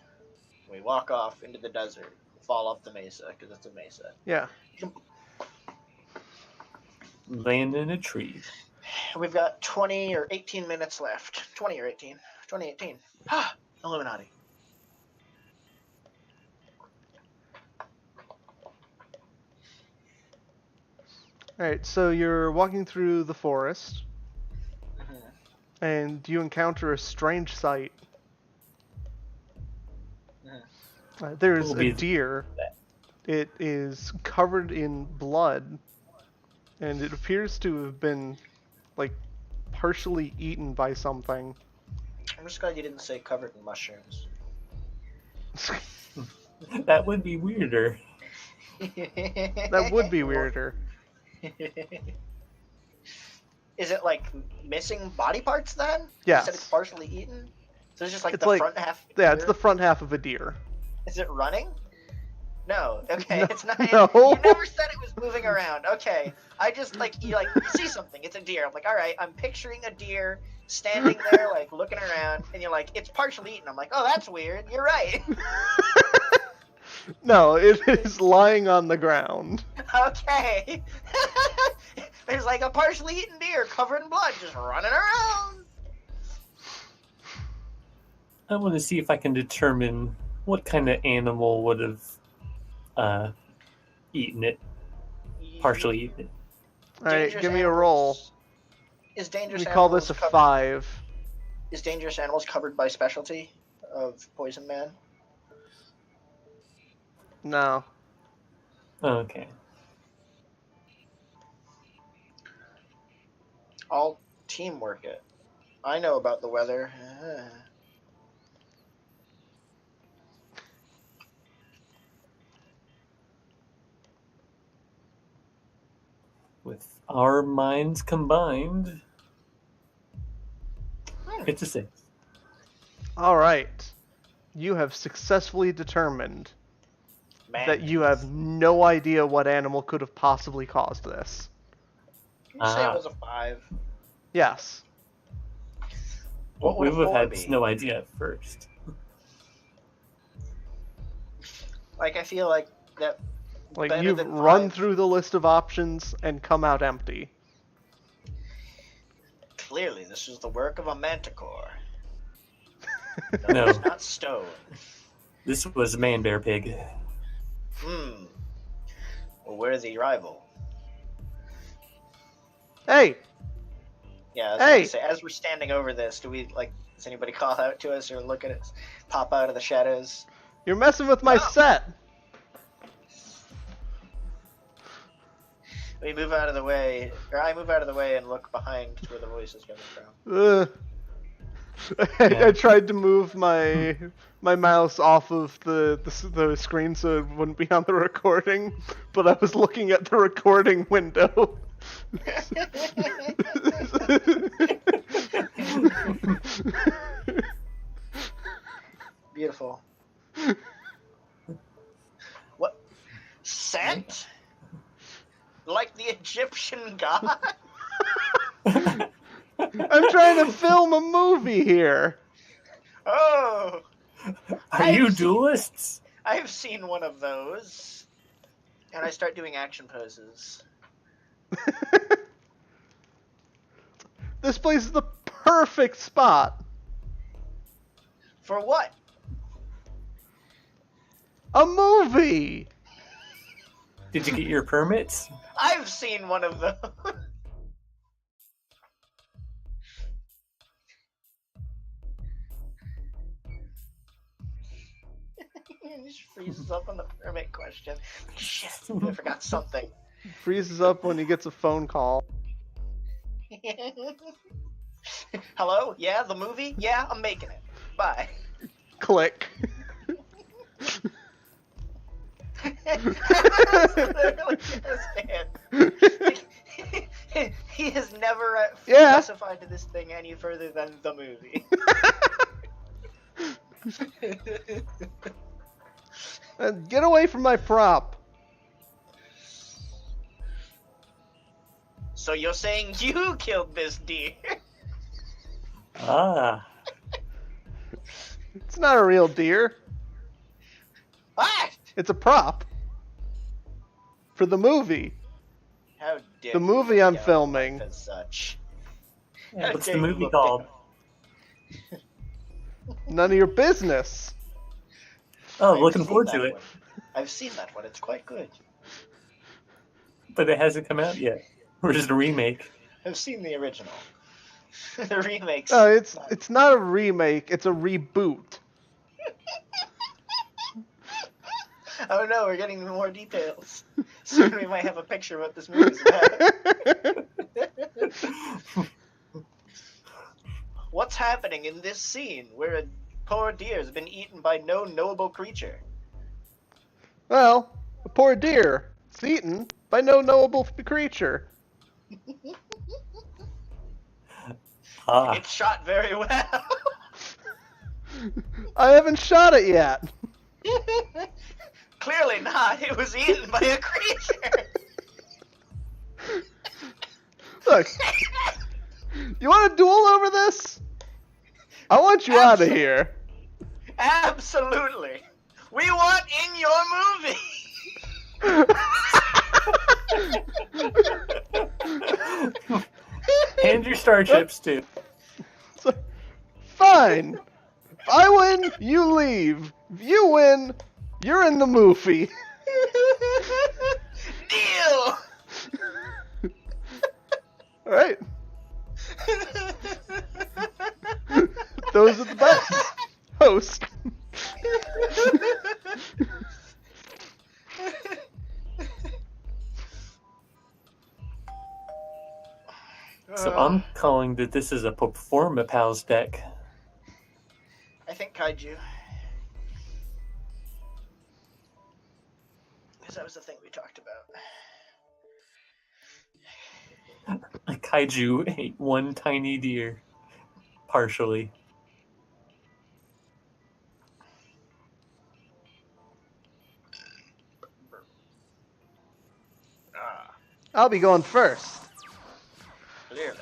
A: We walk off into the desert. Fall off the mesa, because it's a mesa.
B: Yeah.
C: Land in a tree.
A: We've got 20 or 18 minutes left. 20 or 18. 2018. Ah, Illuminati.
B: Alright, so you're walking through the forest,
A: Mhm.
B: and you encounter a strange sight. There's
C: What will
B: a
C: be
B: deer. It is covered in blood, and it appears to have been, like, partially eaten by something.
A: I'm just glad you didn't say covered in mushrooms.
C: That would be weirder.
B: That would be weirder.
A: Is it like missing body parts then?
B: Yes.
A: You said it's partially eaten? So it's just like
B: It's
A: the
B: like-
A: front half?
B: Yeah, it's
A: deer?
B: the front half of a deer.
A: Is it running? No. Okay,
B: No.
A: it's not.
B: No.
A: You never said it was moving around. Okay. I just you see something, it's a deer. I'm like, alright, I'm picturing a deer standing there, like looking around, and you're like, it's partially eaten. I'm like, oh, that's weird. You're right.
B: No, it is lying on the ground.
A: Okay. There's like a partially eaten deer covered in blood just running around.
C: I want to see if I can determine what kind of animal would have eaten it, partially eaten it.
B: Alright,
A: Dangerous
B: give me a roll.
A: animals- Is dangerous
B: We call
A: animals
B: this a
A: covered-
B: 5.
A: Is dangerous animals covered by specialty of Poison Man?
B: No.
C: Okay.
A: I'll teamwork it. I know about the weather.
C: With our minds combined, it's a 6.
B: Alright. You have successfully determined
A: Man.
B: that you have no idea what animal could have possibly caused this.
A: You say it was a 5.
B: Yes.
A: What
C: We
A: would a
C: would have
A: 4
C: had
A: be?
C: no idea at first.
A: Like, I feel like that.
B: Like,
A: Better
B: you've
A: than
B: run
A: 5.
B: through the list of options and come out empty.
A: Clearly, this was the work of a manticore.
C: No.
A: It's not stone.
C: This was a man bear pig.
A: A worthy rival.
B: Hey!
A: Yeah, I was
B: Hey!
A: gonna say, as we're standing over this, do we, like, does anybody call out to us or look at us, pop out of the shadows?
B: You're messing with my
A: Oh.
B: set!
A: We move out of the way, or I move out of the way and look behind where the voice is coming from.
B: I tried to move my mouse off of the screen so it wouldn't be on the recording, but I was looking at the recording window.
A: Beautiful. What? Scent? Like the Egyptian god?
B: I'm trying to film a movie here.
A: Oh!
C: Are you duelists?
A: I've seen one of those. And I start doing action poses.
B: This place is the perfect spot.
A: For what?
B: A movie.
C: Did you get your permits?
A: I've seen one of those. It just freezes up on the permit question. Shit, I forgot something.
B: Freezes up when he gets a phone call.
A: Hello? Yeah, the movie? Yeah, I'm making it. Bye.
B: Click.
A: Literally just it. He has never specified this thing any further than the movie.
B: Get away from my prop.
A: So you're saying you killed this deer?
C: Ah.
B: It's not a real deer.
A: What?
B: It's a prop. For the movie.
A: How dare
B: The movie I'm filming.
A: as such.
C: Yeah, what's the
A: How dare
C: movie
A: you
C: called?
B: None of your business.
C: Oh,
A: I've
C: looking
A: seen
C: forward
A: that
C: to it.
A: one. I've seen that one. It's quite good.
C: But it hasn't come out yet. Or just a remake.
A: I've seen the original. The remakes.
B: It's not a remake. It's a reboot.
A: Oh no, we're getting more details. Soon we might have a picture of what this movie's about. What's happening in this scene where a poor deer has been eaten by no knowable creature?
B: Well, a poor deer. It's eaten by no knowable creature.
C: Ah.
A: It's shot very well.
B: I haven't shot it yet.
A: Clearly not. It was eaten by a creature.
B: Look, you want a duel over this? I want you out of here.
A: Absolutely. We want in your movie.
C: And your starships, too.
B: Fine. If I win, you leave. If you win, you're in the movie.
A: Deal.
B: Alright. Those are the best. Host.
C: So I'm calling that this is a Performapals deck.
A: I think kaiju. Because that was the thing we talked about.
C: A kaiju ate one tiny deer. Partially.
B: I'll be going first.
A: Clearly.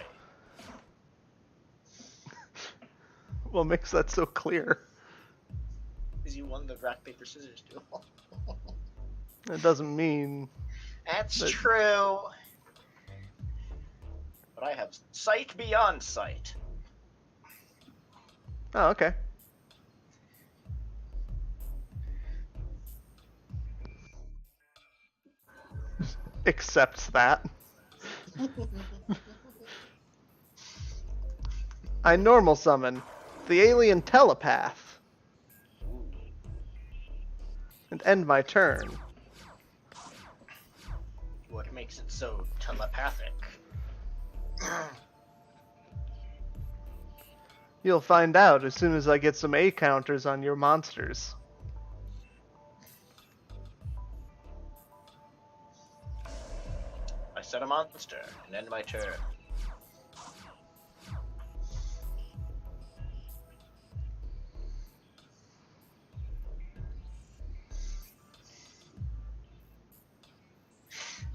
B: What makes that so clear?
A: Because you won the rock, paper, scissors duel.
B: That doesn't mean...
A: That's
B: But-
A: true. But I have sight beyond sight.
B: Oh, okay. Accepts that. I normal summon the alien telepath and end my turn.
A: What makes it so telepathic?
B: You'll find out as soon as I get some A counters on your monsters.
A: I set a monster and end my turn.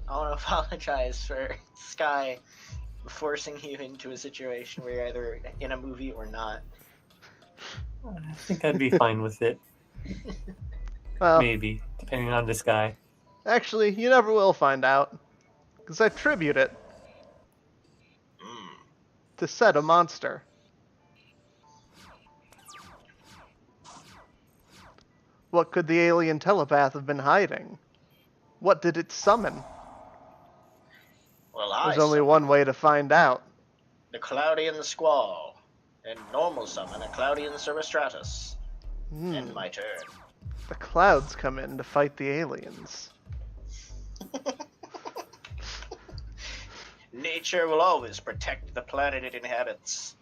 A: I want to apologize for Sky forcing you into a situation where you're either in a movie or not.
C: I think I'd be fine with it.
B: Well,
C: Maybe, depending on this guy.
B: actually, you never will find out. Because I tribute it to set a monster. What could the alien telepath have been hiding? What did it summon?
A: Well,
B: There's only one way to find out.
A: the Cloudy and the Squall, and normal summon a Cloudy and the Substratus. End my turn.
B: The clouds come in to fight the aliens.
A: Nature will always protect the planet it inhabits.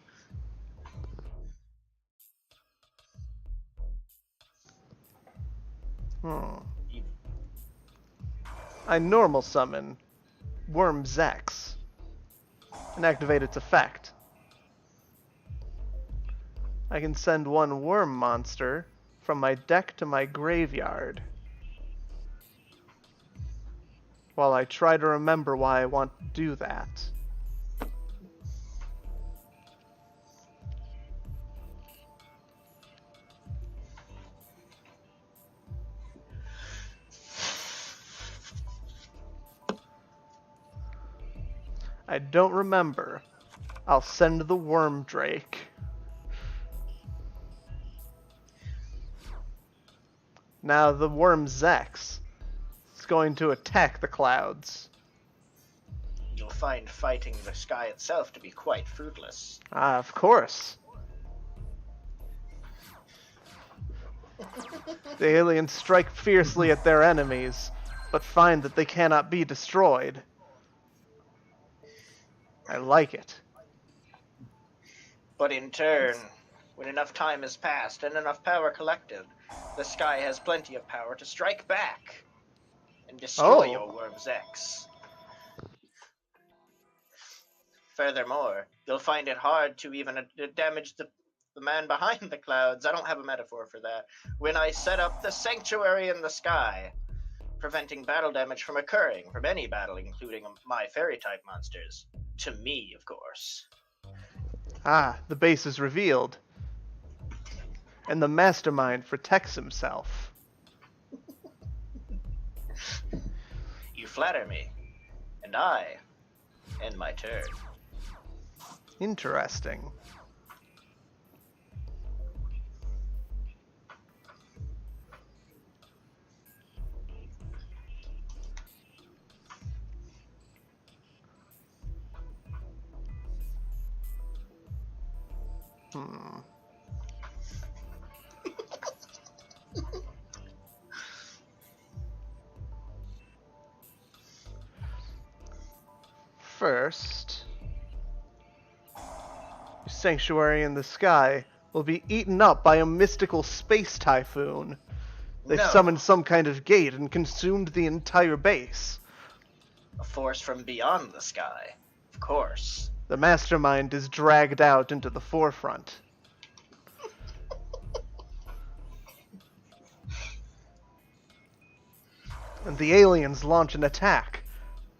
B: I normal summon Worm Zex and activate its effect. I can send one worm monster from my deck to my graveyard while I try to remember why I want to do that. I don't remember. I'll send the Worm Drake. Now the Worm Zex is going to attack the clouds.
A: You'll find fighting the sky itself to be quite fruitless.
B: Ah, of course. The aliens strike fiercely at their enemies, but find that they cannot be destroyed. I like it.
A: But in turn, when enough time has passed and enough power collected, the sky has plenty of power to strike back and destroy your Worm's X. Furthermore, you'll find it hard to even damage the man behind the clouds. I don't have a metaphor for that. When I set up the sanctuary in the sky, preventing battle damage from occurring from any battle, including my fairy-type monsters. To me, of course.
B: Ah, the base is revealed. And the mastermind protects himself.
A: You flatter me, and I end my turn.
B: Interesting. First, Sanctuary in the Sky will be eaten up by a mystical space typhoon. They summoned some kind of gate and consumed the entire base.
A: A force from beyond the sky, of course.
B: The mastermind is dragged out into the forefront. And the aliens launch an attack.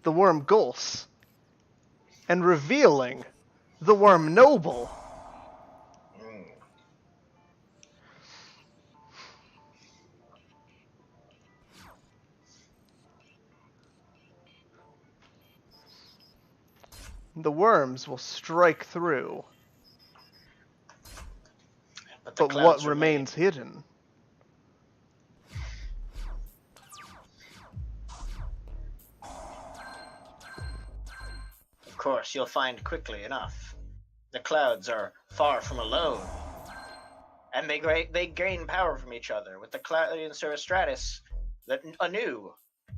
B: The Worm Gulse. And revealing the Worm Noble. The worms will strike through. But what remains hidden?
A: Of course, you'll find quickly enough. The clouds are far from alone, and they gain power from each other, with the Cloudian Cirrostratus anew,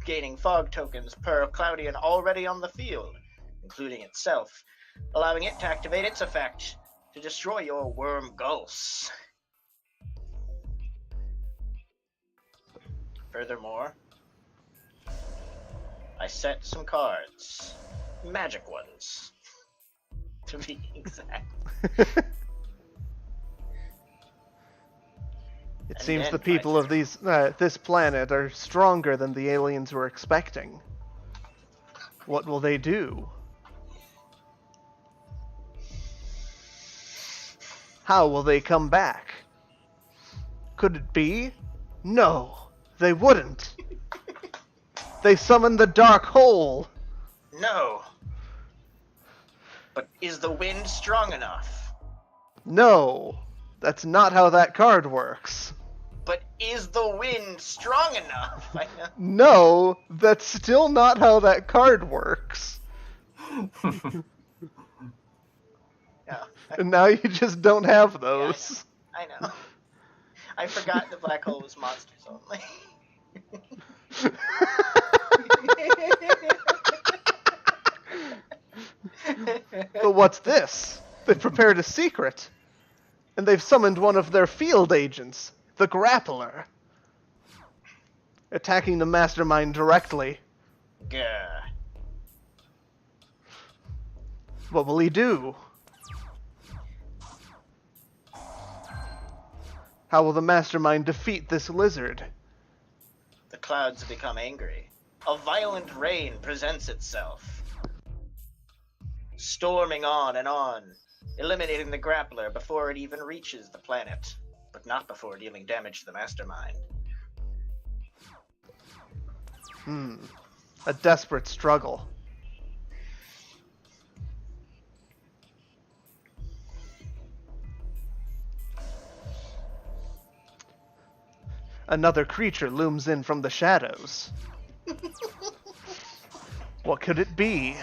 A: gaining fog tokens per Cloudian already on the field, including itself, allowing it to activate its effect to destroy your worm gulls. Furthermore, I set some cards, magic ones, to be exact.
B: It
A: And
B: seems
A: then
B: the people of this planet are stronger than the aliens were expecting. What will they do? How will they come back? Could it be? No, they wouldn't. They summoned the dark hole.
A: No. But is the wind strong enough?
B: No, that's not how that card works.
A: But is the wind strong enough? I know.
B: No, that's still not how that card works.
A: No.
B: And now you just don't have those.
A: I know. I forgot the black hole was monsters only.
B: But what's this? They've prepared a secret. And they've summoned one of their field agents, the Grappler. Attacking the Mastermind directly.
A: Gah.
B: What will he do? How will the Mastermind defeat this lizard?
A: The clouds become angry. A violent rain presents itself, storming on, eliminating the grappler before it even reaches the planet, but not before dealing damage to the Mastermind.
B: A desperate struggle. Another creature looms in from the shadows. What could it be?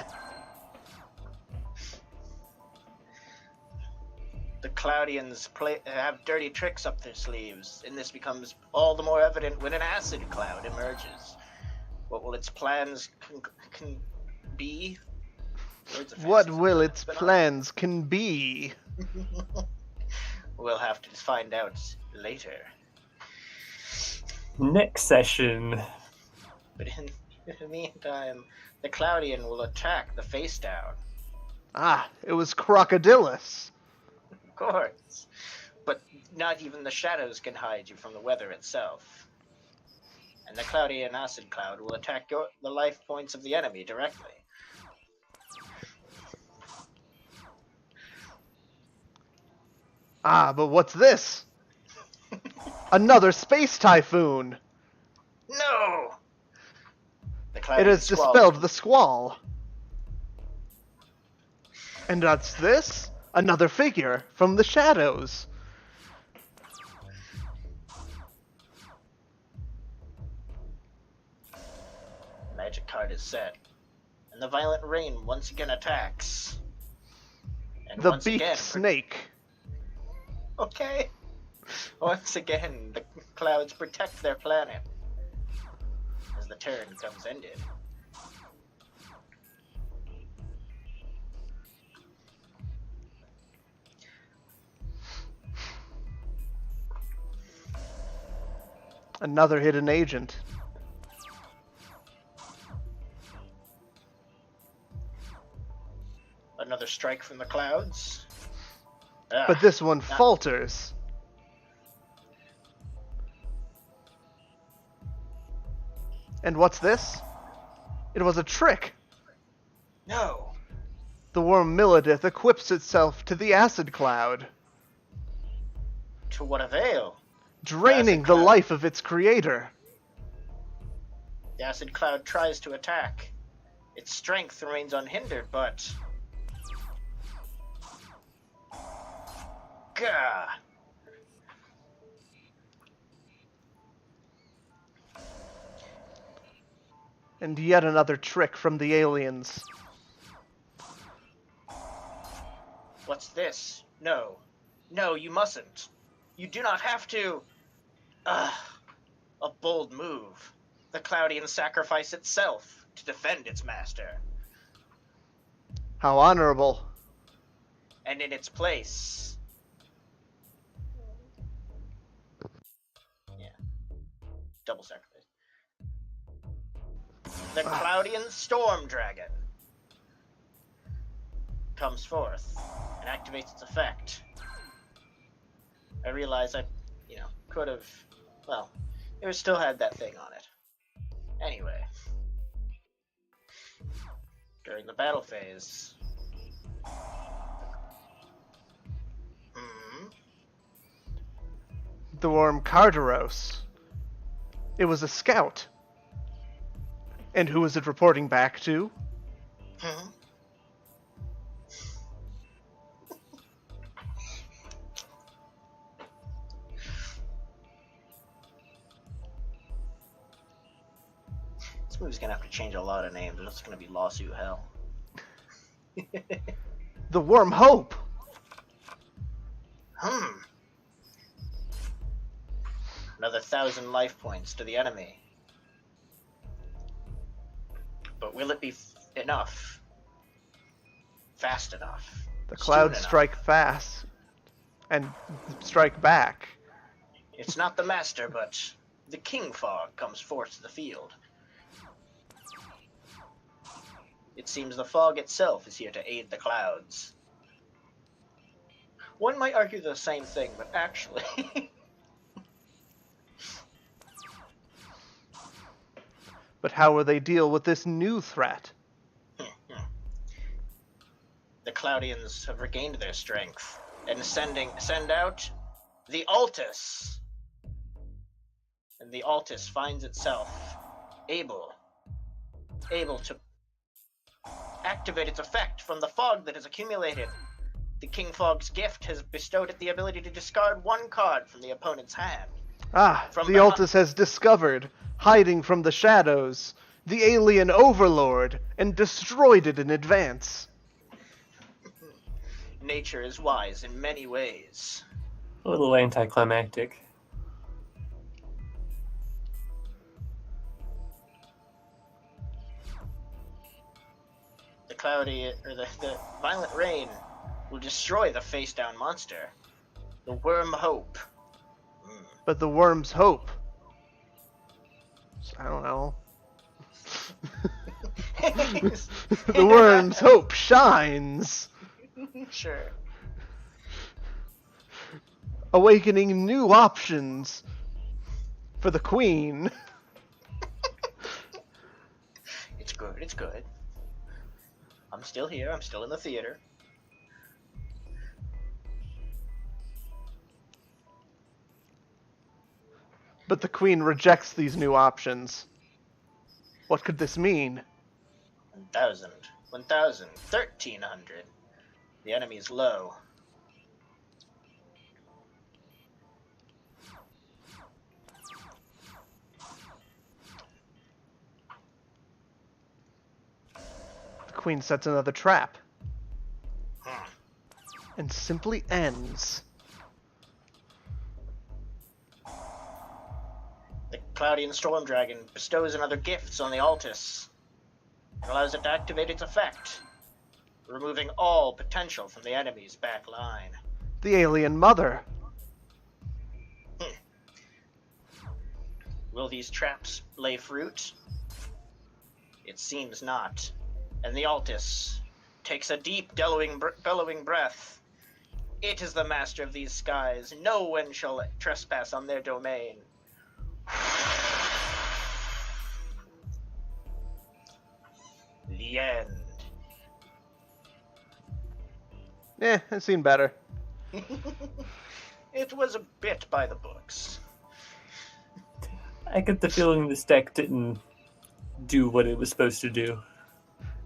A: The Cloudians have dirty tricks up their sleeves, and this becomes all the more evident when an acid cloud emerges. What will its plans be?
B: What will its plans can be?
A: We'll have to find out later.
C: Next session.
A: But in the meantime, the Cloudian will attack the face down.
B: Ah, it was Crocodilus.
A: Of course. But not even the shadows can hide you from the weather itself. And the Cloudian acid cloud will attack the life points of the enemy directly.
B: Ah, but what's this? Another space typhoon!
A: No!
B: It has dispelled the squall. And that's this? Another figure from the shadows.
A: Magic card is set. And the violent rain once again attacks. And
B: The
A: once
B: beaked
A: again,
B: snake.
A: Okay. Once again, the clouds protect their planet. As the turn comes ended.
B: Another hidden agent.
A: Another strike from the clouds.
B: But this one falters. And what's this? It was a trick.
A: No.
B: The worm Milidith equips itself to the acid cloud,
A: To what avail?
B: draining the
A: cloud.
B: life of its creator.
A: The acid cloud tries to attack. Its strength remains unhindered, but... Gah!
B: And yet another trick from the aliens.
A: What's this? No. No, you mustn't. You do not have to. Ah, a bold move. The Cloudian sacrifice itself to defend its master.
B: How honorable.
A: And in its place. Yeah. Double sacrifice. The Cloudian Storm Dragon comes forth and activates its effect. I realize I, could have, well, it still had that thing on it. Anyway, during the battle phase,
B: The worm Carteros. It was a scout. And who was it reporting back to?
A: This movie's gonna have to change a lot of names. It's gonna be lawsuit hell.
B: The worm Hope.
A: Another 1,000 life points to the enemy. But will it be enough? Fast enough?
B: The clouds strike fast and strike back.
A: It's not the master, but the king fog comes forth to the field. It seems the fog itself is here to aid the clouds. One might argue the same thing, but actually...
B: But how will they deal with this new threat?
A: The Cloudians have regained their strength and send out the Altus. And the Altus finds itself able to activate its effect from the fog that has accumulated. The King Fog's gift has bestowed it the ability to discard one card from the opponent's hand.
B: The Altus has discovered, hiding from the shadows, the alien overlord, and destroyed it in advance.
A: Nature is wise in many ways.
C: A little anticlimactic.
A: The violent rain will destroy the face-down monster. The worm Hope.
B: But the worm's hope. I don't know. The worm's hope shines.
A: Sure.
B: Awakening new options for the queen.
A: It's good, it's good. I'm still here, I'm still in the theater.
B: But the queen rejects these new options. What could this mean?
A: 1,000, 1,000, 1,300. The enemy is low.
B: The queen sets another trap. And simply ends.
A: The Cloudian Storm Dragon bestows another gifts on the Altus. It allows it to activate its effect, removing all potential from the enemy's back line.
B: The alien mother.
A: Will these traps lay fruit? It seems not. And the Altus takes a deep, bellowing breath. It is the master of these skies. No one shall trespass on their domain. The end.
B: I've seen better.
A: It was a bit by the books.
C: I get the feeling this deck didn't do what it was supposed to do.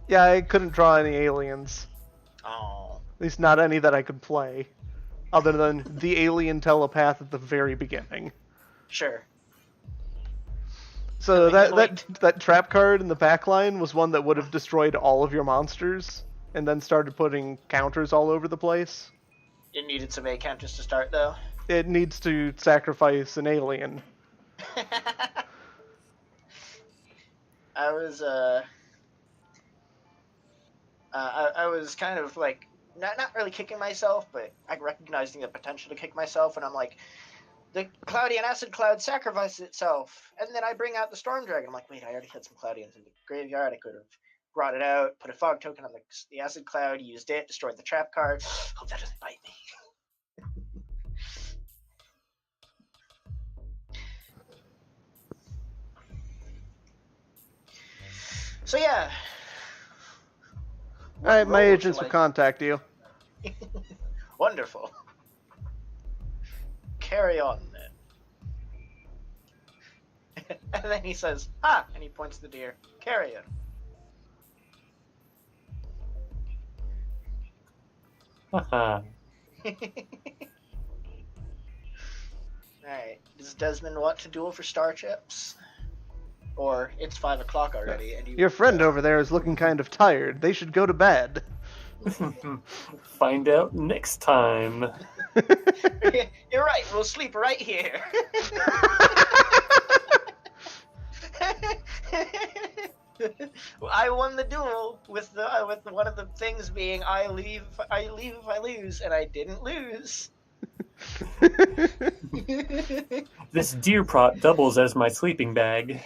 B: Yeah, I couldn't draw any aliens.
A: Oh.
B: At least not any that I could play. Other than the alien telepath at the very beginning.
A: Sure.
B: So that trap card in the back line was one that would have destroyed all of your monsters. and then started putting counters all over the place.
A: It needed some A counters to start, though.
B: It needs to sacrifice an alien.
A: I was I was kind of like not really kicking myself, but I recognizing the potential to kick myself, and I'm like, the Cloudian acid cloud sacrifices itself, and then I bring out the Storm Dragon. I'm like, wait, I already had some Cloudians in the graveyard. I could have brought it out, put a fog token on the acid cloud, used it, destroyed the trap card. Hope that doesn't bite me. So yeah.
B: Alright, my
A: Roll
B: agents will contact you.
A: Wonderful. Carry on then. And then he says, "Ah," and he points to the deer. Carrion.
C: Haha.
A: Alright. Does Desmond want to duel for star chips? Or it's 5 o'clock already, and
B: Your friend over there is looking kind of tired. They should go to bed.
C: Find out next time.
A: You're right. We'll sleep right here. I won the duel with one of the things being I leave if I lose, and I didn't lose.
C: This deer prop doubles as my sleeping bag.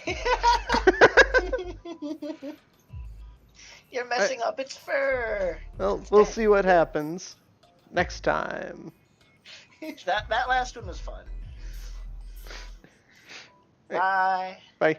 A: You're messing up its fur.
B: Well, we'll see what happens next time.
A: That last one was fun.
B: Hey.
A: Bye.
B: Bye.